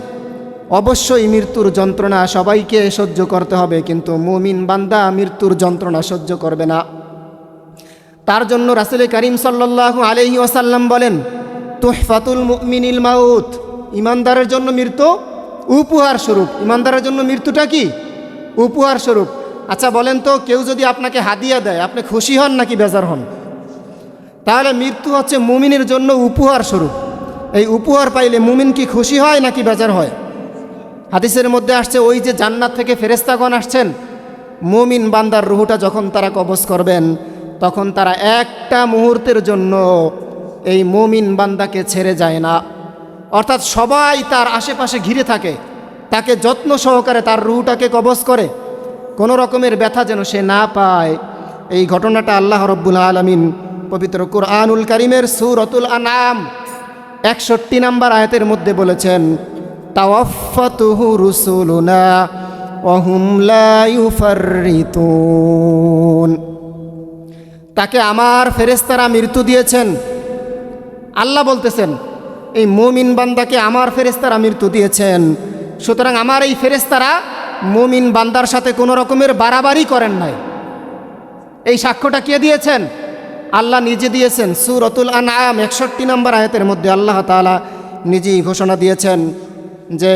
অবশ্যই মৃত্যুর যন্ত্রণা সবাইকে সহ্য করতে হবে, কিন্তু মুমিন বান্দা মৃত্যুর যন্ত্রণা সহ্য করবে না। তার জন্য রাসূল করিম সাল্লাল্লাহু আলাইহি ওয়াসাল্লাম বলেন, তুহফাতুল মুমিনিল মাউত। ইমানদারের জন্য মৃত্যু উপহার স্বরূপ। ইমানদারের জন্য মৃত্যুটা কি? উপহার স্বরূপ। আচ্ছা বলেন তো, কেউ যদি আপনাকে হাদিয়া দেয়, আপনি খুশি হন নাকি বেজার হন? তাহলে মৃত্যু হচ্ছে মুমিনের জন্য উপহার স্বরূপ। এই উপহার পাইলে মুমিন কি খুশি হয় নাকি বেজার হয়? হাদিসের মধ্যে আসছে, ওই যে জান্নাত থেকে ফেরেশতাগণ আসছেন, মুমিন বান্দার রুহুটা যখন তারা কবজ করবেন, তখন তারা একটা মুহূর্তের জন্য এই মুমিন বান্দাকে ছেড়ে যায় না। অর্থাৎ সবাই তার আশেপাশে ঘিরে থাকে, তাকে যত্ন সহকারে তার রুহুটাকে কবজ করে, কোনো রকমের ব্যথা যেন সে না পায়। এই ঘটনাটা আল্লাহ রব্বুল আলামিন পবিত্র কুরআনুল কারীমের সূরাতুল আনআম 61 নম্বর আয়াতের মধ্যে বলেছেন, তাওয়াফাতুহু রুসুলুনা ওয়া হুম লা ইউফাররিতুন। তাকে আমার ফেরেশতারা মৃত্যু দিয়েছেন। আল্লাহ বলতেছেন, এই মুমিন বান্দাকে আমার ফেরেশতারা মৃত্যু দিয়েছেন। সুতরাং আমার এই ফেরেশতারা মুমিন বান্দার সাথে কোনো রকমের বাড়াবাড়ি করেন নাই। এই সাক্ষ্যটা কে দিয়েছেন? আল্লাহ নিজে দিয়েছেন। সূরাতুল আনআম 61 নম্বর আয়াতের মধ্যে আল্লাহ তাআলা নিজেই ঘোষণা দিয়েছেন যে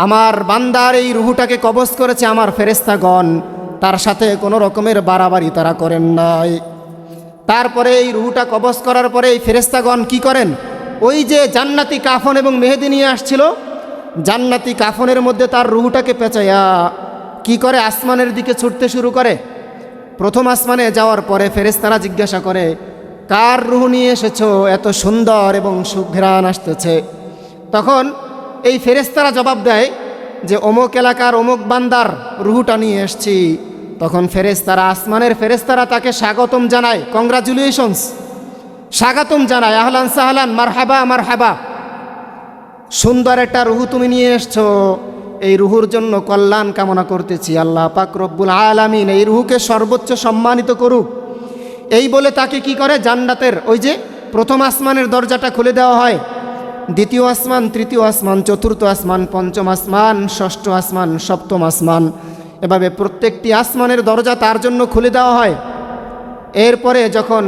আমার বান্দার এই রুহুটাকে কবজ করেছে আমার ফেরেশতাগণ, তার সাথে কোনো রকমের বাড়াবাড়ি তারা করেন নাই। তারপরে এই রুহুটা কবজ করার পরে এই ফেরেশতাগণ কি করেন? ওই যে জান্নাতি কাফন এবং মেহেদি নিয়ে আসছিল, জান্নাতি কাফনের মধ্যে তার রুহুটাকে পেঁচাইয়া কি করে? আসমানের দিকে ছুটতে শুরু করে। প্রথম আসমানে যাওয়ার পরে ফেরেশতারা জিজ্ঞাসা করে, কার রুহ নিয়ে এসেছো? এত সুন্দর এবং সুঘ্রাণ আসতেছে। তখন এই ফেরেশতারা জবাব দেয় যে অমুক এলাকার অমুক বান্দার রুহুটা নিয়ে এসছি। তখন ফেরেশতারা, আসমানের ফেরেশতারা তাকে স্বাগতম জানায়, কংগ্রাচুলেশনস, স্বাগতম জানায়, আহলান সাহলান, মারহাবা মারহাবা, সুন্দর একটা রুহু তুমি নিয়ে এসছো, এই রুহুর জন্য কল্যাণ কামনা করতেছি। আল্লাহ পাক রব্বুল আলামিন এই রুহুকে সর্বোচ্চ সম্মানিত করুক। এই বলে তাকে কি করে? জান্নাতের ওই যে প্রথম আসমানের দরজাটা খুলে দেওয়া হয়। দ্বিতীয় আসমান, তৃতীয় আসমান, চতুর্থ আসমান, পঞ্চম আসমান, ষষ্ঠ আসমান, সপ্তম আসমান, এভাবে প্রত্যেকটি আসমানের দরজা তার জন্য খুলে দেওয়া হয়। এরপরে যখন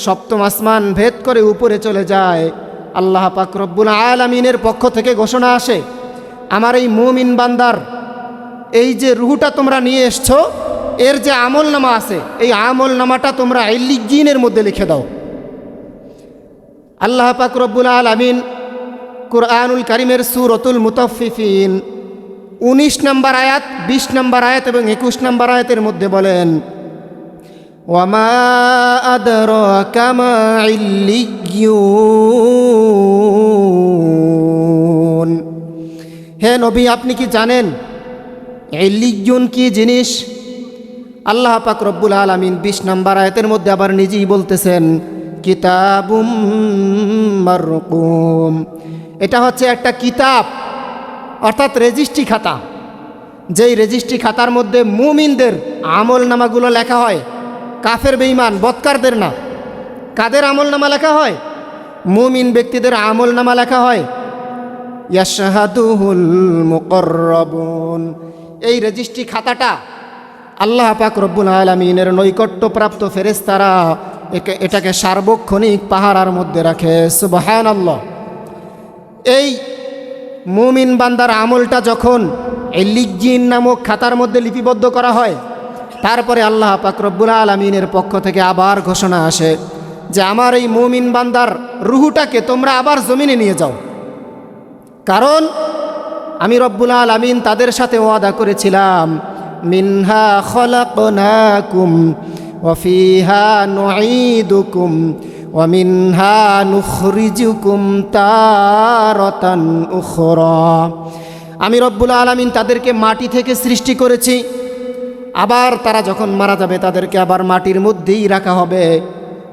সপ্তম আসমান ভেদ করে উপরে চলে যায়, আল্লাহ পাক রব্বুল আলামিনের পক্ষ থেকে ঘোষণা আসে, আমার এই মুমিন বান্দার এই যে রুহুটা তোমরা নিয়ে এসছো, এর যে আমল নামা আছে, এই আমল নামাটা তোমরা ইল্লিয়িনের মধ্যে লিখে দাও। আল্লাহ পাক রব্বুল আলামিন কুরআনুল কারীমের সূরাতুল মুতাফফিফিন 19 নম্বর আয়াত, 20 নম্বর আয়াত এবং 21 নম্বর আয়াতের মধ্যে বলেন, ওয়ামা আদরাকা মা ইল্লিয়ুন। হে নবী, আপনি কি জানেন ইল্লিয়ুন কি জিনিস? আল্লাহ পাক রব্বুল আলামিন 20 নম্বর আয়াতের মধ্যে আবার নিজেই বলতেছেন, কিতাবুম মারকুম। এটা হচ্ছে একটা কিতাব, অর্থাৎ রেজিস্ট্রি খাতা। যেই রেজিস্ট্রি খাতার মধ্যে মুমিনদের আমল নামাগুলো লেখা হয়, কাফের বেঈমান বদকারদের না। কাদের আমল নামা লেখা হয়? মুমিন ব্যক্তিদের আমল নামা লেখা হয়। ইয়াশহাদুহুল মুকাররাবুন। এই রেজিস্ট্রি খাতাটা আল্লাহ পাক রব্বুল আলামিনের নৈকট্যপ্রাপ্ত ফেরেশতারা এটাকে সার্বক্ষণিক পাহারার মধ্যে রাখে। সুবহানাল্লাহ। এই মুমিন বান্দার আমলটা যখন ইল্লিয়িন নামক খাতার মধ্যে লিপিবদ্ধ করা হয়, তারপরে আল্লাহ পাক রব্বুল আলামিনের পক্ষ থেকে আবার ঘোষণা আসে যে আমার এই মুমিন বান্দার রুহুটাকে তোমরা আবার জমিনে নিয়ে যাও, কারণ আমি রব্বুল আলামিন তাদের সাথে ওয়াদা করেছিলাম মিনহা খলাকনাকুম ওয়া ফিহা নুঈদুকুম ওয়া মিনহা নুখরিজুকুম তারাতান উখরা। আমি রব্বুল আলামিন তাদেরকে মাটি থেকে সৃষ্টি করেছি, আবার তারা যখন মারা যাবে তাদেরকে আবার মাটির মধ্যেই রাখা হবে।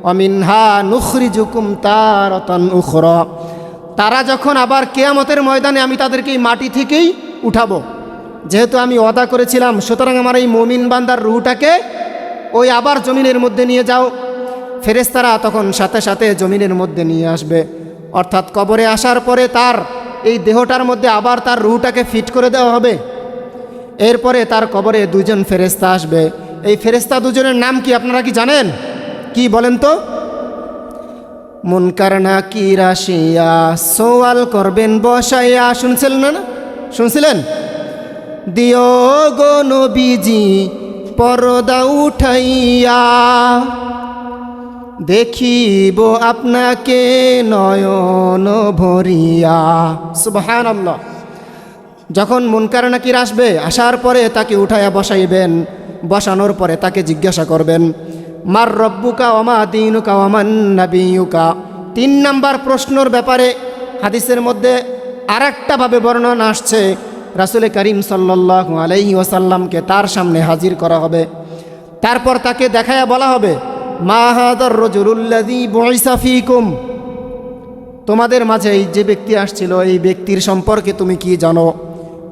ওয়া মিনহা নুখরিজুকুম তারাতান উখরা। তারা যখন আবার কিয়ামতের ময়দানে আমি তাদেরকে এই মাটি থেকেই উঠাবো, যেহেতু আমি ওয়াদা করেছিলাম, সুতরাং আমার এই মুমিন বান্দার রুহটাকে ওই আবার জমিনের মধ্যে নিয়ে যাও। ফেরেশতারা তখন সাথে সাথে জমিনের মধ্যে নিয়ে আসবে, অর্থাৎ কবরে আসার পরে তার এই দেহটার মধ্যে আবার তার রুহটাকে ফিট করে দেওয়া হবে। এরপরে তার কবরে দুজন ফেরেশতা আসবে। এই ফেরেশতা দুজনের নাম কি আপনারা কি জানেন? কি বলেন তো? মুনকার নাকির আসিয়া সওয়াল করবেন বসাইয়া। শুনছিলেন না? শুনছিলেন? দিও গো নবীজি পর্দা উঠাইয়া, দেখিব আপনাকে নয়ন ভরিয়া। সুবহানাল্লাহ। যখন মুনকার নাকির আসবে, আসার পরে তাকে উঠাইয়া বসাইবেন, বসানোর পরে তাকে জিজ্ঞাসা করবেন মার রব্বুকা ওমা দীনুকা ওমান নাবিয়ুকা। 3 নাম্বার প্রশ্নর ব্যাপারে হাদিসের মধ্যে আরেকটাভাবে বর্ণনা আসছে, রাসূল করিম সাল্লাল্লাহু আলাইহি ওয়াসাল্লামকে তার সামনে হাজির করা হবে। তারপর তাকে দেখায়া বলা হবে মা হাদার রাজুলুল্লাযী বুইসা ফীকুম। তোমাদের মাঝে এই যে ব্যক্তি আসছিল, এই ব্যক্তির সম্পর্কে তুমি কি জানো?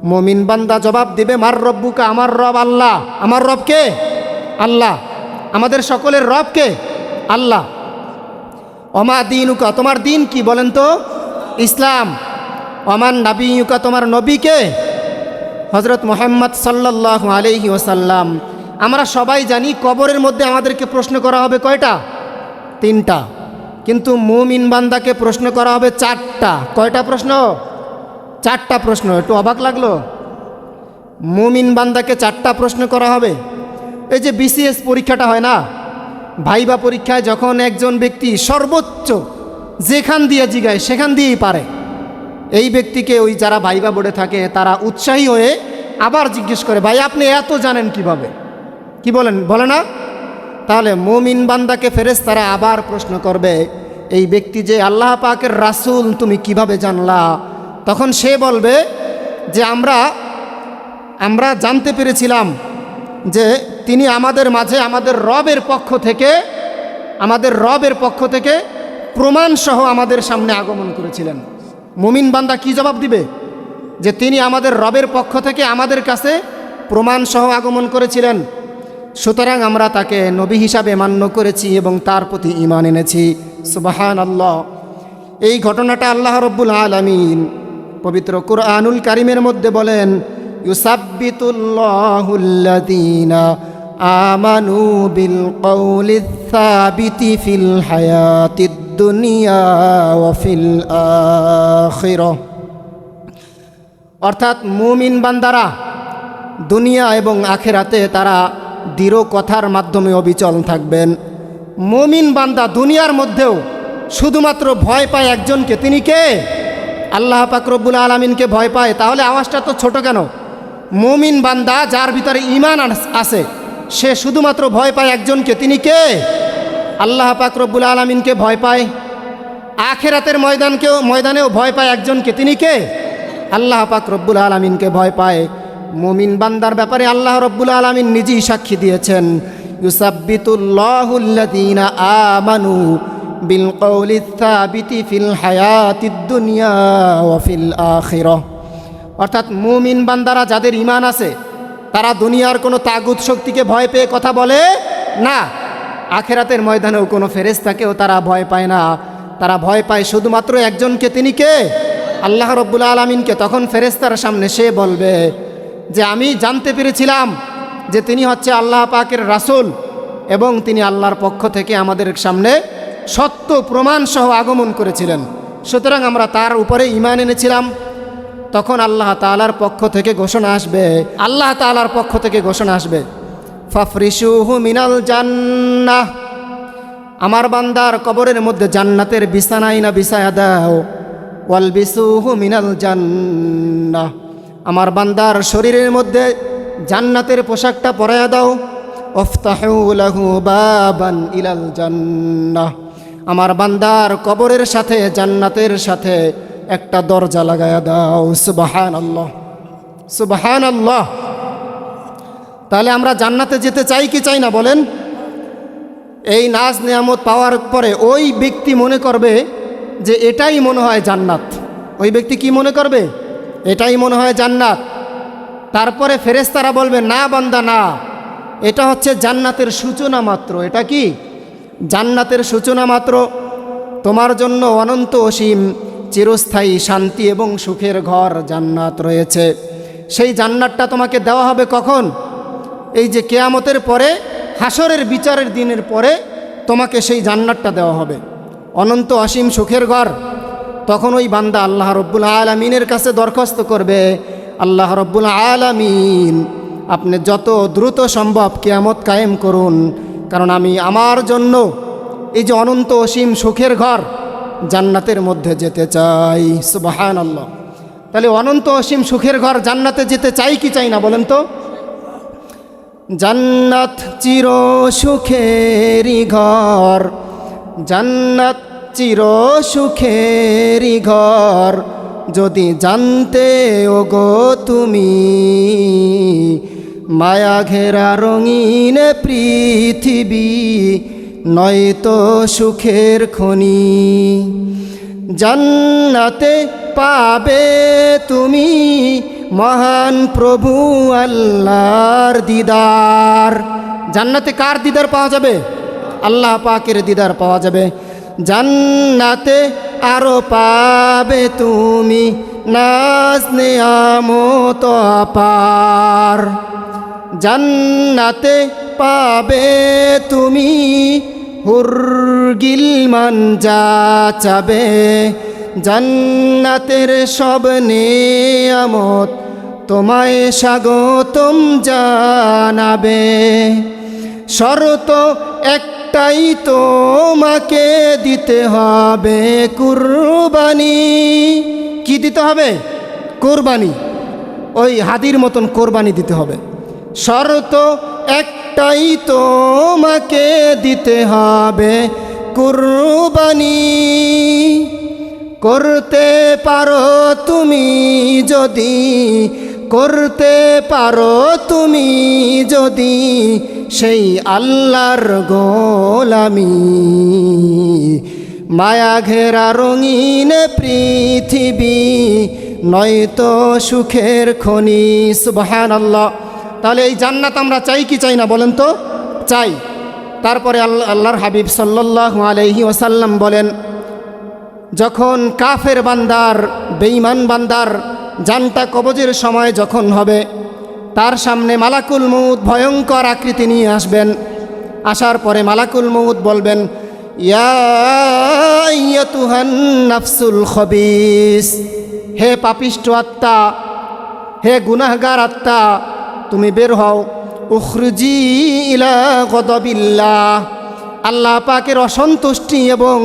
মুমিন বান্দা জবাব দিবে মার রব্বুকা, আমার রব আল্লাহ। আমার রব কে? আল্লাহ। আমাদের সকলের রব কে? আল্লাহ। ওমা দীনুকা, তোমার দিন কি বলেন তো? ইসলাম। ওমান নাবিয়ুকা, তোমার নবী কে? হযরত মুহাম্মদ সাল্লাল্লাহু আলাইহি ওয়াসাল্লাম। আমরা সবাই জানি কবরের মধ্যে আমাদেরকে প্রশ্ন করা হবে কয়টা? 3টা। কিন্তু মুমিন বান্দাকে প্রশ্ন করা হবে 4টা। কয়টা প্রশ্ন? 4টা প্রশ্ন। একটু অবাক লাগলো? মুমিন বান্দাকে 4টা প্রশ্ন করা হবে। এই যে বিসিএস পরীক্ষাটা হয় না, ভাইবা পরীক্ষায় যখন একজন ব্যক্তি সর্বোচ্চ যেখান দিয়ে জিগায় সেখান দিয়েই পারে, এই ব্যক্তিকে ওই যারা ভাইবা বোর্ডে থাকে তারা উৎসাহী হয়ে আবার জিজ্ঞেস করে ভাই আপনি এত জানেন কিভাবে? কি বলেন? বলে না? তাহলে মুমিন বান্দাকে ফেরেশতারা আবার প্রশ্ন করবে এই ব্যক্তি যে আল্লাহ পাকের রাসূল তুমি কিভাবে জানলা? তখন সে বলবে যে আমরা জানতে পেরেছিলাম যে তিনি আমাদের মাঝে আমাদের রবের পক্ষ থেকে প্রমাণসহ আমাদের সামনে আগমন করেছিলেন। মুমিন বান্দা কি জবাব দিবে? যে তিনি আমাদের রবের পক্ষ থেকে আমাদের কাছে প্রমাণসহ আগমন করেছিলেন, সুতরাং আমরা তাকে নবী হিসাবে মান্য করেছি এবং তার প্রতি ঈমান এনেছি। সুবহানাল্লাহ। এই ঘটনাটা আল্লাহ রব্বুল আলামিন পবিত্র কুরআনুল কারীমের মধ্যে বলেন ইউসাব্বিতুল্লাহুল্লাযীনা আমানু বিল কওলিস সাবিতি ফিল হায়াতিদ দুনিয়া ওয়া ফিল আখিরাহ। অর্থাৎ মুমিন বান্দারা দুনিয়া এবং আখিরাতে তারা দৃঢ় কথার মাধ্যমে অবিচল থাকবেন। মুমিন বান্দা দুনিয়ার মধ্যেও শুধুমাত্র ভয় পায় একজনকে, তিনি কে? আল্লাহ পাক রব্বুল আলামিনকে ভয় পায়। তাহলে আওয়াজটা তো ছোট কেন? মুমিন বান্দা যার ভিতরে ঈমান আছে সে শুধুমাত্র ভয় পায় একজনকে, তিনি কে? আল্লাহ পাক রব্বুল আলামিনকে ভয় পায়। আখিরাতের ময়দানেও ভয় পায় একজনকে, তিনি কে? আল্লাহ পাক রব্বুল আলামিনকে ভয় পায়। মুমিন বান্দার ব্যাপারে আল্লাহ রব্বুল আলামিন নিজেই সাক্ষী দিয়েছেন ইউসাব্বিতুল্লাহুল্লাযীনা আমানু বিল কওলিস সাবিতি ফিল হায়াতিদ দুনিয়া ওয়া ফিল আখিরাহ। অর্থাৎ মুমিন বান্দারা যাদের ঈমান আছে তারা দুনিয়ার কোনো তাগুত শক্তিকে ভয় পেয়ে কথা বলে না, আখিরাতের ময়দানেও কোনো ফেরেশতাকেও তারা ভয় পায় না। তারা ভয় পায় শুধুমাত্র একজনকে, তিনি কে? আল্লাহ রব্বুল আলামিনকে। তখন ফেরেশতার সামনে সে বলবে যে আমি জানতে পেরেছিলাম যে তিনি হচ্ছে আল্লাহ পাকের রাসূল এবং তিনি আল্লাহর পক্ষ থেকে আমাদের সামনে সত্য প্রমাণ সহ আগমন করেছিলেন, সুতরাং আমরা তার উপরে ঈমান এনেছিলাম। তখন আল্লাহ তাআলার পক্ষ থেকে ঘোষণা আসবে, ফাফরিশুহু মিনাল জান্নাহ, আমার বান্দার কবরের মধ্যে জান্নাতের বিছানাই না বিছায়া দাও। ওয়ালবিসুহু মিনাল জান্নাহ, আমার বান্দার শরীরের মধ্যে জান্নাতের পোশাকটা পরায়া দাও। ওফতাহু লাহু বাবান ইলাল জান্নাহ, আমার বান্দার কবরের সাথে জান্নাতের সাথে একটা দরজা লাগায়া দাও। সুবহানাল্লাহ, সুবহানাল্লাহ। তাহলে আমরা জান্নাতে যেতে চাই কি চাই না বলেন? এই নাজ নিয়ামত পাওয়ার পরে ওই ব্যক্তি মনে করবে যে এটাই মনে হয় জান্নাত। ওই ব্যক্তি কি মনে করবে? এটাই মনে হয় জান্নাত। তারপরে ফেরেশতারা বলবে, না বান্দা না, এটা হচ্ছে জান্নাতের সূচনা মাত্র। এটা কি? জান্নাতের সূচনা মাত্র। তোমার জন্য অনন্ত অসীম চিরস্থায়ী শান্তি এবং সুখের ঘর জান্নাত রয়েছে। সেই জান্নাতটা তোমাকে দেওয়া হবে কখন? এই যে কিয়ামতের পরে, হাসরের বিচারের দিনের পরে তোমাকে সেই জান্নাতটা দেওয়া হবে, অনন্ত অসীম সুখের ঘর। তখন ওই বান্দা আল্লাহ রব্বুল আলামিনের কাছে দরখাস্ত করবে, আল্লাহ রব্বুল আলামিন আপনি যত দ্রুত সম্ভব কিয়ামত কায়েম করুন, কারণ আমি আমার জন্য এই যে অনন্ত অসীম সুখের ঘর জান্নাতের মধ্যে যেতে চাই। সুবহানাল্লাহ। তাহলে অনন্ত অসীম সুখের ঘর জান্নাতে যেতে চাই কি চাই না বলেন তো? জান্নাত চির সুখেরই ঘর, জান্নাত চির সুখেরই ঘর, যদি জানতে ওগো তুমি, মায়া ঘেরা রঙিন পৃথিবী নয়তো সুখের খনি। জান্নাতে পাবে তুমি মহান প্রভু আল্লাহর দিদার। জান্নাতে কার দিদার পাওয়া যাবে? আল্লাহ পাকের দিদার পাওয়া যাবে। জান্নাতে আরো পাবে তুমি নাজ নিয়ামত আপার। জান্নাতে পাবে তুমি হুর গিলমান যা চাবে, জান্নাতের সব নিয়ামত তোমায় স্বাগতম জানাবে। শর্ত একটাই, তোমাকে দিতে হবে কুরবানি। কি দিতে হবে? কোরবানি। ওই হাদির মতন কোরবানি দিতে হবে। শর্ত একটাই, তোমাকে দিতে হবে কুরবানি। করতে পারো তুমি যদি, করতে পারো তুমি যদি সেই আল্লাহর গোলামি, মায়া ঘেরা রঙিন পৃথিবী নয়তো সুখের খনি। সুবহানাল্লাহ। তাহলে এই জান্নাত আমরা চাই কি চাই না বলেন তো? চাই। তারপরে আল্লাহর হাবিব সাল্লাল্লাহু আলাইহি ওয়াসাল্লাম বলেন, যখন কাফের বান্দার, বেঈমান বান্দার জানটা কবজের সময় যখন হবে, তার সামনে মালাকুল মউত ভয়ঙ্কর আকৃতি নিয়ে আসবেন। আসার পরে মালাকুল মউত বলবেন, ইয়া আইয়াতুহান নাফসুল খবিস, হে পাপিষ্ঠ আত্মা, হে গুনাহগার আত্মা, তুমি বের হও। উখরুজি ইলা গদাবিল্লাহ, আল্লাহ পাকের অসন্তুষ্টি এবং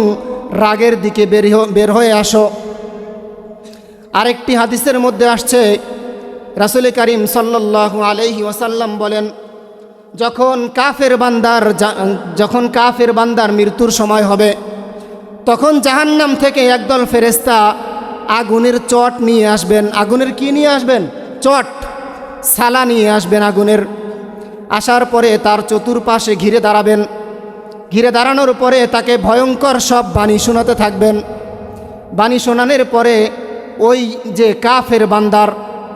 রাগের দিকে বের হয়ে আসো। আরেকটি হাদিসের মধ্যে আসছে, রাসূল করিম সাল্লাল্লাহু আলাইহি ওয়াসাল্লাম বলেন, যখন কাফের বান্দার মৃত্যুর সময় হবে, তখন জাহান্নাম থেকে একদল ফেরেশতা আগুনের চট নিয়ে আসবেন। আগুনের কি নিয়ে আসবেন? চট, সালা নিয়ে আসবেন আগুনের। আসার পরে তার চতুর্পাশে ঘিরে দাঁড়াবেন। ঘিরে দাঁড়ানোর পরে তাকে ভয়ঙ্কর সব বাণী শোনাতে থাকবেন। বাণী শোনানোর পরে ওই যে কাফের বান্দার,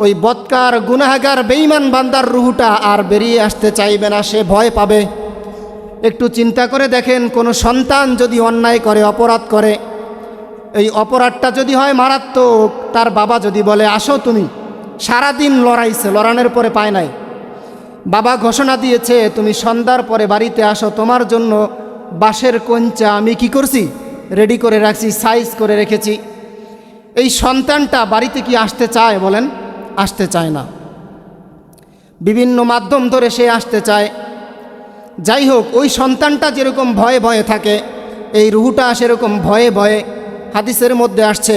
ওই বদকার গুনাহগার বেঈমান বান্দার রুহুটা আর বেরিয়ে আসতে চাইবে না, সে ভয় পাবে। একটু চিন্তা করে দেখেন, কোনো সন্তান যদি অন্যায় করে, অপরাধ করে, এই অপরাধটা যদি হয় মারাত্মক, তার বাবা যদি বলে আসো তুমি, সারাদিন লড়াইছে, লড়ানোর পরে পায় নাই, বাবা ঘোষণা দিয়েছে তুমি সন্ধ্যার পরে বাড়িতে আসো, তোমার জন্য বাঁশের কঞ্চা আমি কি করছি, রেডি করে রাখছি, সাইজ করে রেখেছি। এই সন্তানটা বাড়িতে কি আসতে চায় বলেন? আসতে চায় না। বিভিন্ন মাধ্যম ধরে সে আসতে চায়, যাই হোক, ওই সন্তানটা যেরকম ভয়ে ভয়ে থাকে, এই রুহুটা সেরকম ভয়ে ভয়ে, হাদিসের মধ্যে আসছে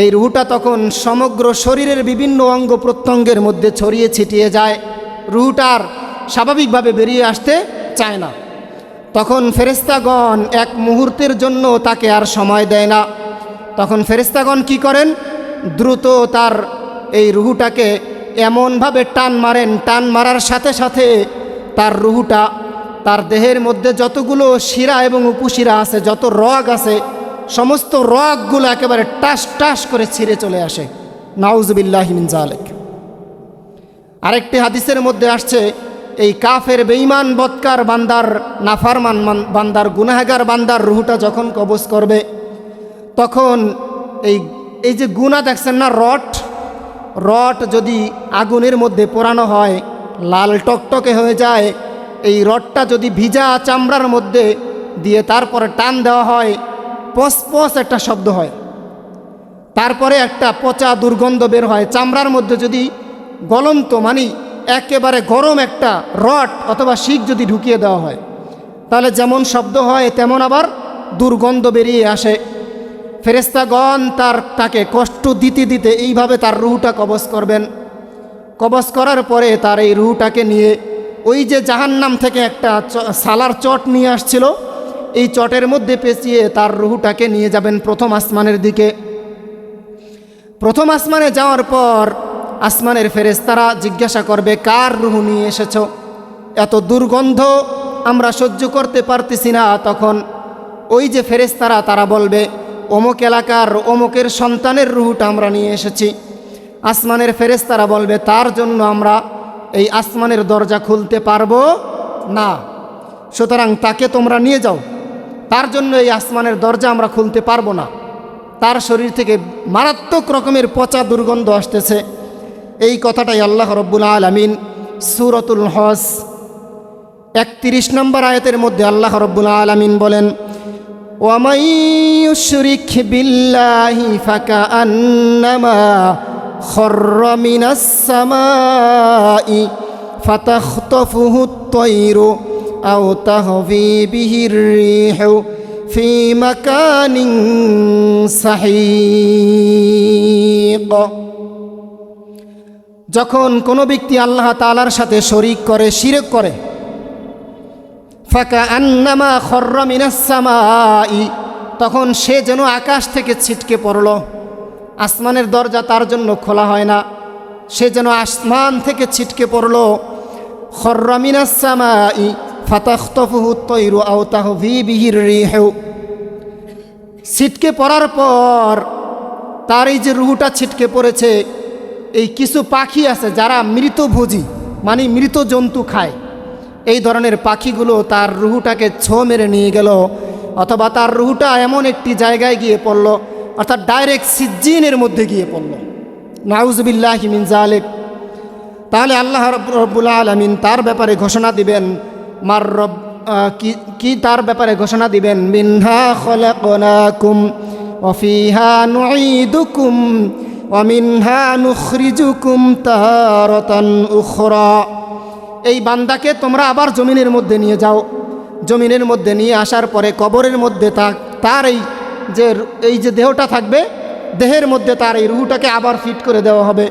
এই রুহুটা তখন সমগ্র শরীরের বিভিন্ন অঙ্গ প্রত্যঙ্গের মধ্যে ছড়িয়ে ছিটিয়ে যায়, রুহুটার স্বাভাবিকভাবে বেরিয়ে আসতে চায় না। তখন ফেরেশতাগণ এক মুহূর্তের জন্য তাকে আর সময় দেয় না। তখন ফেরেশতাগণ কি করেন, দ্রুত তার এই রুহুটাকে এমনভাবে টান মারেন, টান মারার সাথে সাথে তার রুহুটা তার দেহের মধ্যে যতগুলো শিরা এবং উপশিরা আছে, যত রগ আছে, সমস্ত রগগুলো একেবারে টাস টাস করে ছিঁড়ে চলে আসে। নাউজুবিল্লাহি মিন যালিক। আরেকটি হাদিসের মধ্যে আসছে এই কাফের বেঈমান বদকার বান্দার, নাফরমান বান্দার, গুনাহগার বান্দার রুহুটা যখন কবজ করবে, তখন এই যে গুনাহ দেখছেন না, রড যদি আগুনের মধ্যে পোড়ানো হয়, লাল টকটকে হয়ে যায়। এই রডটা যদি ভিজা চামড়ার মধ্যে দিয়ে তারপরে টান দেওয়া হয়, পস পস একটা শব্দ হয়, তারপরে একটা পচা দুর্গন্ধ বের হয়। চামড়ার মধ্যে যদি গলন্ত মানে একেবারে গরম একটা রড অথবা শিক যদি ঢুকিয়ে দেওয়া হয়, তাহলে যেমন শব্দ হয় তেমন আবার দুর্গন্ধ বেরিয়ে আসে। ফেরেশতাগণ তাকে কষ্ট দিতে দিতে এইভাবে তার রুহটা কবজ করবেন। কবজ করার পরে তার এই রুহটাকে নিয়ে ওই যে জাহান্নাম থেকে একটা সালার চট নিয়ে আসছিল, এই চটের মধ্যে পেঁচিয়ে তার রুহটাকে নিয়ে যাবেন প্রথম আসমানের দিকে। প্রথম আসমানে যাওয়ার পর আসমানের ফেরেশতারা জিজ্ঞাসা করবে, কার রুহ নিয়ে এসেছ? এত দুর্গন্ধ আমরা সহ্য করতে পারতেছি না। তখন ওই যে ফেরেশতারা তারা বলবে, অমুক এলাকার অমুকের সন্তানের রুহটা আমরা নিয়ে এসেছি। আসমানের ফেরেশতারা বলবে, তার জন্য আমরা এই আসমানের দরজা খুলতে পারবো না, সুতরাং তাকে তোমরা নিয়ে যাও, তার জন্য এই আসমানের দরজা আমরা খুলতে পারবো না, তার শরীর থেকে মারাত্মক রকমের পচা দুর্গন্ধ আসতেছে। এই কথাটাই আল্লাহ রব্বুল আলামিন সূরাতুল হজ 31 নম্বর আয়াতের মধ্যে আল্লাহ রব্বুল আলামিন বলেন, ওয়ামান ইউশরিক বিল্লাহি ফাকাআন্নামা খররা মিনাস সামাই ফাতাখতাফুহুত তায়রু আও তাহবি বিহির রিহু ফি মাকানিন সাহিক। যখন কোনো ব্যক্তি আল্লাহ তাআলার সাথে শরীক করে, শিরক করে, ফাকাআন্নামা খররা মিনাস সামাই, তখন সে যেন আকাশ থেকে ছিটকে পড়ল। আসমানের দরজা তার জন্য খোলা হয় না, সে যেন আসমান থেকে ছিটকে পড়ল। খররা মিনাস সামাই ফাতাখতাফুহুত তায়রু আও তাহবি বিহির রিহু, ছিটকে পড়ার পর তার এই যে রুহটা ছিটকে পড়েছে, এই কিছু পাখি আছে যারা মৃতভোজী, মানে মৃত জন্তু খায়, এই ধরনের পাখিগুলো তার রুহুটাকে ছো মেরে নিয়ে গেল, অথবা তার রুহুটা এমন একটি জায়গায় গিয়ে পড়ল, অর্থাৎ ডাইরেক্ট সিজ্জিনের মধ্যে গিয়ে পড়ল। নাউজুবিল্লাহি মিন যালিক। তাহলে আল্লাহ রব্বুল আলামিন তার ব্যাপারে ঘোষণা দিবেন, কি তার ব্যাপারে ঘোষণা দিবেন, মিনহা খলাকনাকুম ওয়া ফিহা নুঈদুকুম ওয়া মিনহা নুখরিজুকুম তারাতান উখরা। এই বান্দাকে তোমরা আবার জমিনের মধ্যে নিয়ে যাও, জমিনের মধ্যে নিয়ে আসার পরে কবরের মধ্যে তার এই যে দেহটা থাকবে, দেহের মধ্যে তার এই রুহটাকে আবার ফিট করে দেওয়া হবে।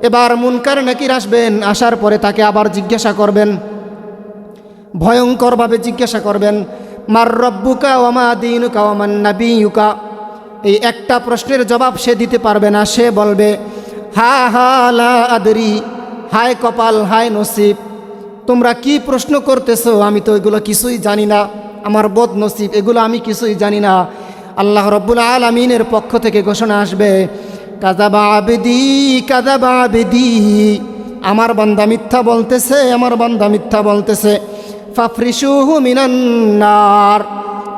এবার মুনকার নাকির আসবেন, আসার পরে তাকে আবার জিজ্ঞাসা করবেন, ভয়ঙ্করভাবে জিজ্ঞাসা করবেন, মার রব্বুকা ওয়া মা দীনুকা ওয়া মান নাবিয়ুকা। এই একটা প্রশ্নের জবাব সে দিতে পারবে না, সে বলবে হা হা লা আদরি, হায় কপাল, হায় নসিব, তোমরা কি প্রশ্ন করতেছো, আমি তো এগুলো কিছুই জানি না, আমার বদ নসিব, এগুলো আমি কিছুই জানি না। আল্লাহ রব্বুল আলামিনের পক্ষ থেকে ঘোষণা আসবে, কাযাবা আবদি কাযাবা আবদি, আমার বান্দা মিথ্যা বলতেছে, আমার বান্দা মিথ্যা বলতেছে। ফাফরিশুহু মিনান নার,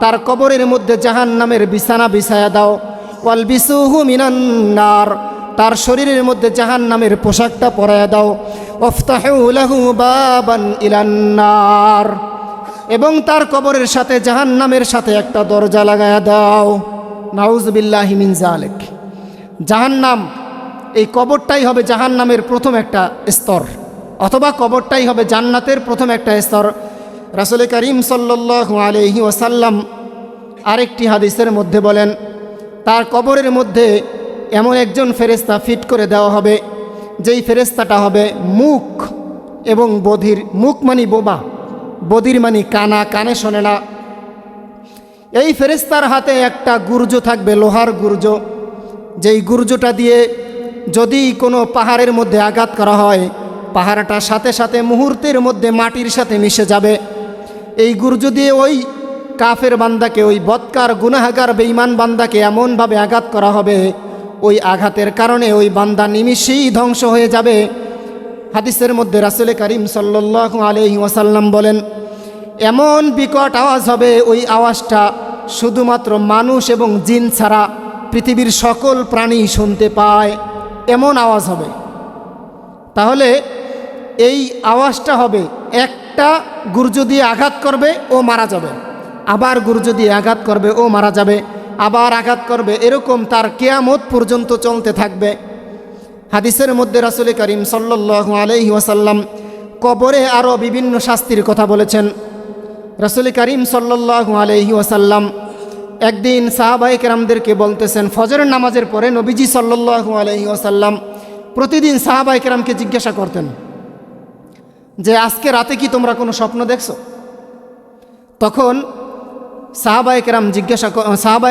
তার কবরের মধ্যে জাহান্নামের বিছানা বিছায়া দাও। ওয়ালবিসুহু মিনান নার, তার শরীরের মধ্যে জাহান্নামের পোশাকটা পরায়া দাও। ওয়াফতাহু লাহু বাবান ইলান নার, এবং তার কবরের সাথে জাহান্নামের সাথে একটা দরজা লাগায়া দাও। নাউজুবিল্লাহি মিন যালিক। জাহান্নাম, এই কবরটাই হবে জাহান্নামের প্রথম একটা স্তর, অথবা কবরটাই হবে জান্নাতের প্রথম একটা স্তর। রাসূল করিম সাল্লাল্লাহু আলাইহি ওয়াসাল্লাম আরেকটি হাদিসের মধ্যে বলেন, তার কবরের মধ্যে এমন একজন ফেরেশতা ফিট করে দেওয়া হবে, যেই ফেরেশতাটা হবে মুখ এবং বধির। মুখ মানি বোবা, বধির মানি কানা, কানে শোনে না। এই ফেরেশতার হাতে একটা গুর্জ থাকবে, লোহার গুর্জ। যেই গুর্জটা দিয়ে যদি কোনো পাহাড়ের মধ্যে আঘাত করা হয়, পাহাড়টা সাথে সাথে মুহূর্তের মধ্যে মাটির সাথে মিশে যাবে। এই গুর্জ দিয়ে ওই কাফের বান্দাকে, ওই বদকার গুনাহগার বেঈমান বান্দাকে এমনভাবে আঘাত করা হবে, ওই আঘাতের কারণে ওই বান্দা নিমিষেই ধ্বংস হয়ে যাবে। হাদিসের মধ্যে রাসূল করিম সাল্লাল্লাহু আলাইহি ওয়াসাল্লাম বলেন, এমন বিকট আওয়াজ হবে, ওই আওয়াজটা শুধুমাত্র মানুষ এবং জিন ছাড়া পৃথিবীর সকল প্রাণী শুনতে পায়, এমন আওয়াজ হবে। তাহলে এই আওয়াজটা হবে, একটা গুর্জ দিয়ে আঘাত করবে ও মারা যাবে, আবার গুর্জ দিয়ে আঘাত করবে ও মারা যাবে, আবার আঘাত করবে, এরকম তার কিয়ামত পর্যন্ত চলতে থাকবে। হাদিসের মধ্যে রাসূল করিম সাল্লাল্লাহু আলাইহি ওয়াসাল্লাম কবরে আরও বিভিন্ন শাস্তির কথা বলেছেন। রাসূল করিম সাল্লাল্লাহু আলাইহি ওয়াসাল্লাম একদিন সাহাবায়ে কেরামদেরকে বলতেছেন, ফজরের নামাজের পরে নবীজি সাল্লাল্লাহু আলাইহি ওয়াসাল্লাম প্রতিদিন সাহাবায়ে কেরামকে জিজ্ঞাসা করতেন যে আজকে রাতে কি তোমরা কোনো স্বপ্ন দেখছো? তখন সাহাবায়ে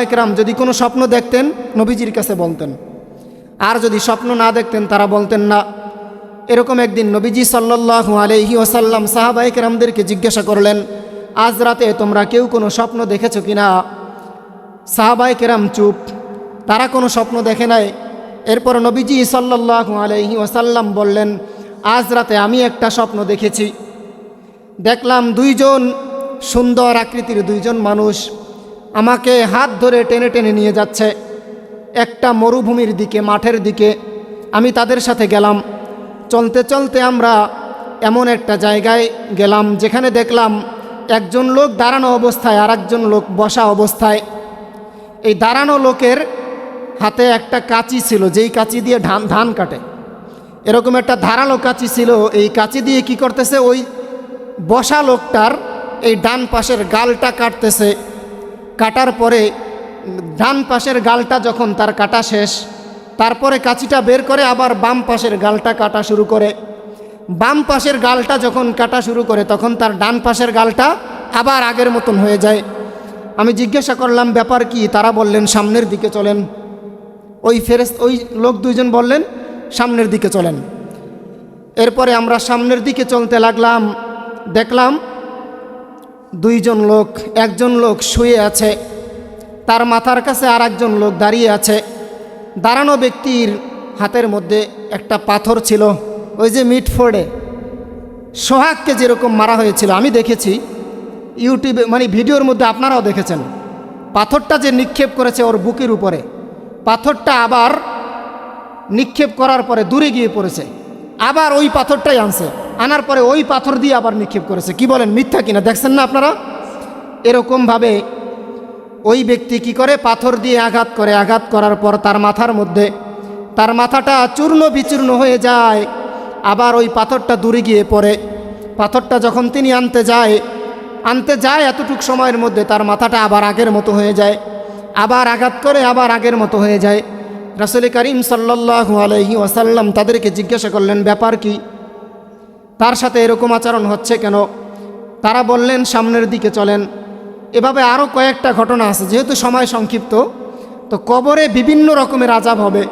কেরাম যদি কোনো স্বপ্ন দেখতেন নবীজির কাছে বলতেন, আর যদি স্বপ্ন না দেখতেন তারা বলতেন না। এরকম একদিন নবীজি সাল্লাল্লাহু আলাইহি ওয়াসাল্লাম সাহাবায়ে কেরামদেরকে জিজ্ঞাসা করলেন, আজ রাতে তোমরা কেউ কোনো স্বপ্ন দেখেছো কিনা? সাহাবায়ে কেরাম চুপ, তারা কোনো স্বপ্ন দেখে নাই। এরপর নবীজি সাল্লাল্লাহু আলাইহি ওয়াসাল্লাম বললেন, আজ রাতে আমি একটা স্বপ্ন দেখেছি। দেখলাম দুইজন সুন্দর আকৃতির দুইজন মানুষ আমাকে হাত ধরে টেনে টেনে নিয়ে যাচ্ছে একটা মরুভূমির দিকে, মাঠের দিকে। আমি তাদের সাথে গেলাম। চলতে চলতে আমরা এমন একটা জায়গায় গেলাম যেখানে দেখলাম একজন লোক দাঁড়ানো অবস্থায় আর একজন লোক বসা অবস্থায়। এই দাঁড়ানো লোকের হাতে একটা কাঁচি ছিল, যেই কাঁচি দিয়ে ধান কাটে। এরকম একটা ধারালো কাঁচি ছিল। এই কাঁচি দিয়ে কি করতেছে, ওই বসা লোকটার এই ডান পাশের গালটা কাটতেছে। কাটার পরে ডান পাশের গালটা যখন তার কাটা শেষ, তারপরে কাঁচিটা বের করে আবার বাম পাশের গালটা কাটা শুরু করে। বাম পাশের গালটা যখন কাটা শুরু করে তখন তার ডান পাশের গালটা আবার আগের মতন হয়ে যায়। আমি জিজ্ঞাসা করলাম ব্যাপার কি? তারা বললেন সামনের দিকে চলেন। ওই লোক দুইজন বললেন সামনের দিকে চলেন। এরপরে আমরা সামনের দিকে চলতে লাগলাম। দেখলাম দুইজন লোক, একজন লোক শুয়ে আছে, তার মাথার কাছে আর একজন লোক দাঁড়িয়ে আছে। দাঁড়ানো ব্যক্তির হাতের মধ্যে একটা পাথর ছিল, ওই যে মিটফোর্ডে সোহাগকে যেরকম মারা হয়েছিল, আমি দেখেছি ইউটিউবে, মানে ভিডিওর মধ্যে, আপনারাও দেখেছেন। পাথরটা যে নিক্ষেপ করেছে ওর বুকের উপরে, পাথরটা আবার নিক্ষেপ করার পরে দূরে গিয়ে পড়েছে, আবার ওই পাথরটাই আনছে, আনার পরে ওই পাথর দিয়ে আবার নিক্ষেপ করেছে। কি বলেন, মিথ্যা কিনা? দেখছেন না আপনারা? এরকমভাবে ওই ব্যক্তি কি করে, পাথর দিয়ে আঘাত করে। আঘাত করার পর তার মাথার মধ্যে, তার মাথাটা চূর্ণ বিচূর্ণ হয়ে যায়, আবার ওই পাথরটা দূরে গিয়ে পড়ে। পাথরটা যখন তিনি আনতে যায় এতটুক সময়ের মধ্যে তার মাথাটা আবার আগের মতো হয়ে যায়, আবার আঘাত করে আবার আগের মতো হয়ে যায়। রাসূল করিম সাল্লাল্লাহু আলাইহি ওয়াসাল্লাম তাদেরকে জিজ্ঞাসা করলেন ব্যাপার কি, তার সাথে এরকম আচরণ হচ্ছে কেন? তারা বললেন সামনের দিকে চলেন। এভাবে আরও কয়েকটা ঘটনা আছে। যেহেতু সময় সংক্ষিপ্ত, তো কবরে বিভিন্ন রকমের আযাব হবে।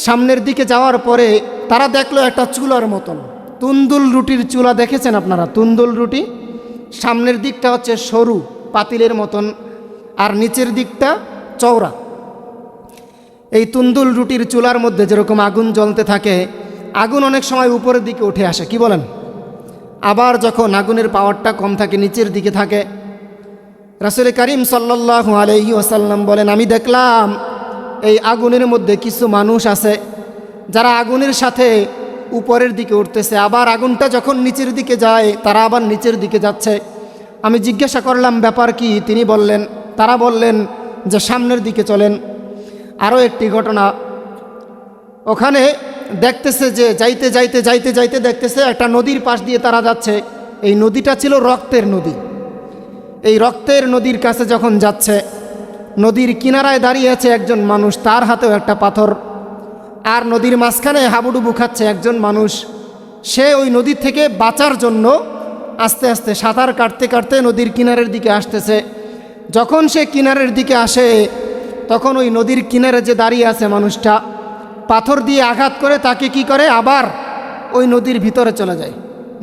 সামনের দিকে যাওয়ার পরে তারা দেখলো একটা চুলার মতন, তুন্দুল রুটির চুলা দেখেছেন আপনারা? তুন্দুল রুটি সামনের দিকটা হচ্ছে সরু পাতিলের মতন, আর নিচের দিকটা চওড়া। এই তুন্দুল রুটির চুলার মধ্যে যেরকম আগুন জ্বলতে থাকে, আগুন অনেক সময় উপরের দিকে উঠে আসে, কি বলেন? আবার যখন আগুনের পাওয়ারটা কম থাকে নিচের দিকে থাকে। রাসূল করিম সাল্লাল্লাহু আলাইহি ওয়াসাল্লাম বলেন, আমি দেখলাম এই আগুনের মধ্যে কিছু মানুষ আছে যারা আগুনের সাথে উপরের দিকে উঠতেছে, আবার আগুনটা যখন নিচের দিকে যায় তারা আবার নিচের দিকে যাচ্ছে। আমি জিজ্ঞাসা করলাম ব্যাপার কি? তারা বললেন যে সামনের দিকে চলেন। আরও একটি ঘটনা, ওখানে দেখতেছে যে যাইতে যাইতে দেখতেছে একটা নদীর পাশ দিয়ে তারা যাচ্ছে। এই নদীটা ছিল রক্তের নদী। এই রক্তের নদীর কাছে যখন যাচ্ছে, নদীর কিনারায় দাঁড়িয়ে আছে একজন মানুষ, তার হাতেও একটা পাথর, আর নদীর মাঝখানে হাবুডুবু খাচ্ছে একজন মানুষ। সে ওই নদী থেকে বাঁচার জন্য আস্তে আস্তে সাঁতার কাটতে কাটতে নদীর কিনারের দিকে আসতেছে। যখন সে কিনারের দিকে আসে, তখন ওই নদীর কিনারে যে দাঁড়িয়ে আছে মানুষটা পাথর দিয়ে আঘাত করে তাকে কি করে, আবার ওই নদীর ভিতরে চলে যায়,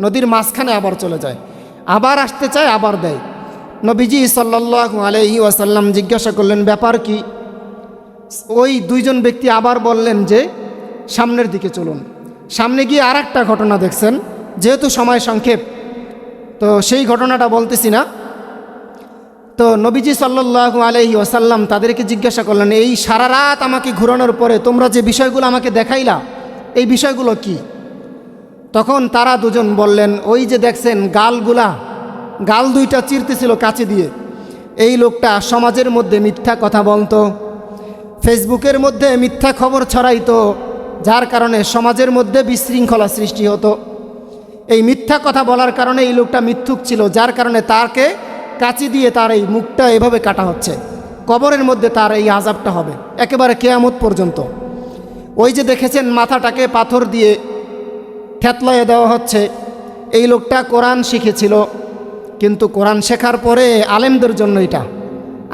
নদীর মাঝখানে আবার চলে যায়, আবার আসতে চায়, আবার দেয়। নবীজি সাল্লাল্লাহু আলাইহি ওয়াসাল্লাম জিজ্ঞাসা করলেন, ব্যাপার কি? ওই দুইজন ব্যক্তি আবার বললেন যে সামনের দিকে চলুন। সামনে গিয়ে আর একটা ঘটনা দেখছেন, যেহেতু সময় সংক্ষেপ তো সেই ঘটনাটা বলতেছি না। তো নবীজি সাল্লাল্লাহু আলাইহি ওয়াসাল্লাম তাদেরকে জিজ্ঞাসা করলেন, এই সারা রাত আমাকে ঘোরানোর পরে তোমরা যে বিষয়গুলো আমাকে দেখাইলা, এই বিষয়গুলো কি? তখন তারা দুজন বললেন, ওই যে দেখছেন গাল দুইটা চিরতেছিল কাছে দিয়ে, এই লোকটা সমাজের মধ্যে মিথ্যা কথা বলতো, ফেসবুকের মধ্যে মিথ্যা খবর ছড়াইতো, যার কারণে সমাজের মধ্যে বিশৃঙ্খলা সৃষ্টি হতো। এই মিথ্যা কথা বলার কারণে এই লোকটা মিথ্যুক ছিল, যার কারণে তাকে কাঁচি দিয়ে তার এই মুখটা এভাবে কাটা হচ্ছে। কবরের মধ্যে তার এই আযাবটা হবে একেবারে কিয়ামত পর্যন্ত। ওই যে দেখেছেন মাথাটাকে পাথর দিয়ে থেতলাইয়ে দেওয়া হচ্ছে, এই লোকটা কোরআন শিখেছিল, কিন্তু কোরআন শেখার পরে আলেমদের জন্য এটা।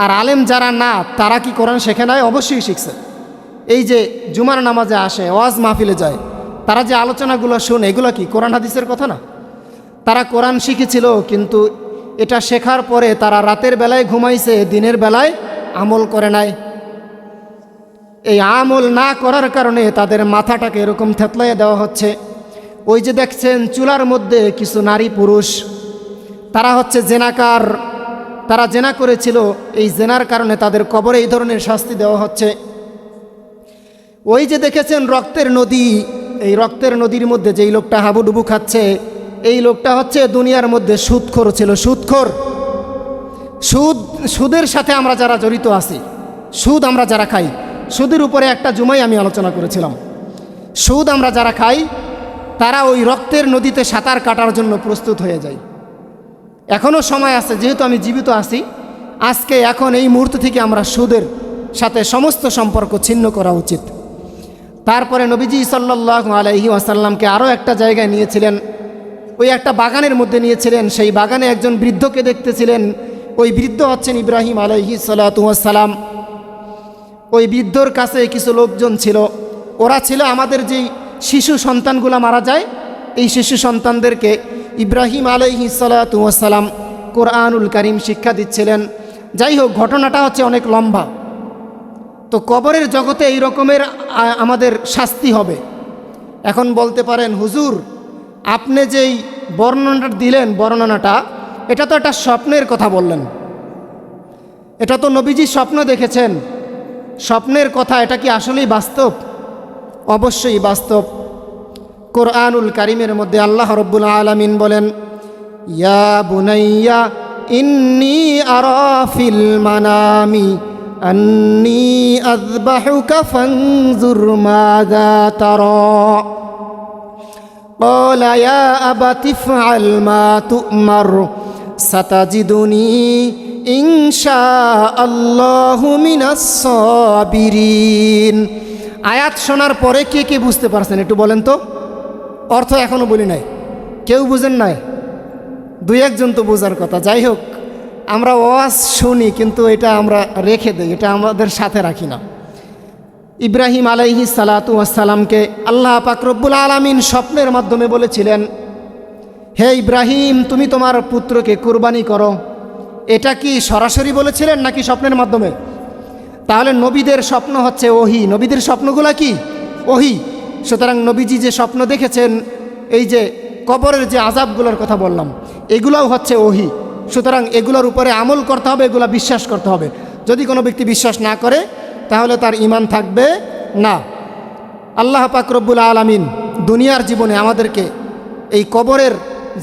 আর আলেম যারা না, তারা কি কোরআন শেখে নাই? অবশ্যই শিখছে। এই যে জুমার নামাজে আসে, ওয়াজ মাহফিলে যায়, তারা যে আলোচনাগুলো শোনে, এগুলো কি কোরআন হাদিসের কথা না? তারা কোরআন শিখেছিল, কিন্তু এটা শেখার পরে তারা রাতের বেলায় ঘুমাইছে, দিনের বেলায় আমল করে নাই। এই আমল না করার কারণে তাদের মাথাটাকে এরকম থেতলাইয়ে দেওয়া হচ্ছে। ওই যে দেখছেন চুলার মধ্যে কিছু নারী পুরুষ, তারা হচ্ছে জেনাকার, তারা জেনা করেছিল, এই জেনার কারণে তাদের কবরে এই ধরনের শাস্তি দেওয়া হচ্ছে। ওই যে দেখেছেন রক্তের নদী, এই রক্তের নদীর মধ্যে যেই লোকটা হাবুডুবু খাচ্ছে, এই লোকটা হচ্ছে দুনিয়ার মধ্যে সুদখোর ছিল, সুদখোর। সুদের সাথে আমরা যারা জড়িত আছি, সুদ আমরা যারা খাই, সুদের উপরে একটা জুমাই আমি আলোচনা করেছিলাম। সুদ আমরা যারা খাই, তারা ওই রক্তের নদীতে সাঁতার কাটার জন্য প্রস্তুত হয়ে যায়। এখনও সময় আছে, যেহেতু আমি জীবিত আছি, আজকে এখন এই মুহূর্ত থেকে আমরা সুদের সাথে সমস্ত সম্পর্ক ছিন্ন করা উচিত। তারপরে নবীজি সাল্লাল্লাহু আলাইহি ওয়াসাল্লামকে আরও একটা জায়গায় নিয়েছিলেন, ওই একটা বাগানের মধ্যে নিয়েছিলেন। সেই বাগানে একজন বৃদ্ধকে দেখতেছিলেন। ওই বৃদ্ধ হচ্ছেন ইব্রাহিম আলাইহিস সালাতু ওয়াস সালাম। ওই বৃদ্ধর কাছে কিছু লোকজন ছিল, ওরা ছিল আমাদের যেই শিশু সন্তানগুলো মারা যায়, এই শিশু সন্তানদেরকে ইব্রাহিম আলাইহিস সালাতু ওয়াস সালাম কোরআনুল কারীম শিক্ষা দিচ্ছিলেন। যাই হোক, ঘটনাটা হচ্ছে অনেক লম্বা। তো কবরের জগতে এই রকমের আমাদের শাস্তি হবে। এখন বলতে পারেন, হুজুর আপনি যেই বর্ণনাটা দিলেন, বর্ণনাটা এটা তো একটা স্বপ্নের কথা বললেন, এটা তো নবীজি স্বপ্ন দেখেছেন, স্বপ্নের কথা, এটা কি আসলেই বাস্তব? অবশ্যই বাস্তব। কোরআনুল কারীমের মধ্যে আল্লাহ রাব্বুল আলামিন বলেন, ইয়া বুনাইয়া ইন্নী আরা ফিল মানামি আন্নী আযবাহুকা ফানজুর মাযা তারা قال يا أبت افعل ما تؤمر ستجدني إن شاء الله من الصابرين। আয়াত শোনার পরে কে কে বুঝতে পারছেন একটু বলেন তো? অর্থ এখনো বলি নাই, কেউ বুঝেন নাই? দুই একজন তো বোঝার কথা। যাই হোক, আমরা ওয়াজ শুনি কিন্তু এটা আমরা রেখে দেই, এটা আমাদের সাথে রাখি না। ইব্রাহিম আলাইহিস সালাতু ওয়াস সালামকে আল্লাহ পাক রব্বুল আলামিন স্বপ্নের মাধ্যমে বলেছিলেন, হে ইব্রাহিম তুমি তোমার পুত্রকে কুরবানি করো। এটা কি সরাসরি বলেছিলেন নাকি স্বপ্নের মাধ্যমে? তাহলে নবীদের স্বপ্ন হচ্ছে ওহী, নবীদের স্বপ্নগুলো কি ওহী। সুতরাং নবীজি যে স্বপ্ন দেখেছেন, এই যে কবরের যে আযাবগুলোর কথা বললাম, এগুলোও হচ্ছে ওহী। সুতরাং এগুলোর উপরে আমল করতে হবে, এগুলো বিশ্বাস করতে হবে। যদি কোনো ব্যক্তি বিশ্বাস না করে তাহলে তার ঈমান থাকবে না। আল্লাহ পাক রব্বুল আলামিন দুনিয়ার জীবনে আমাদেরকে এই কবরের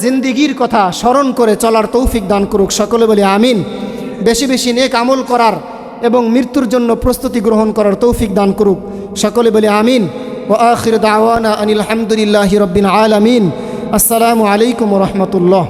জিন্দিগির কথা স্মরণ করে চলার তৌফিক দান করুক। সকলে বলি আমিন। বেশি বেশি নেক আমল করার এবং মৃত্যুর জন্য প্রস্তুতি গ্রহণ করার তৌফিক দান করুক। সকলে বলি আমিন। ওয়া আখির দাওয়ানা আনিল হামদুলিল্লাহি রাব্বিল আলামিন। আসসালামু আলাইকুম ওয়া রাহমাতুল্লাহ।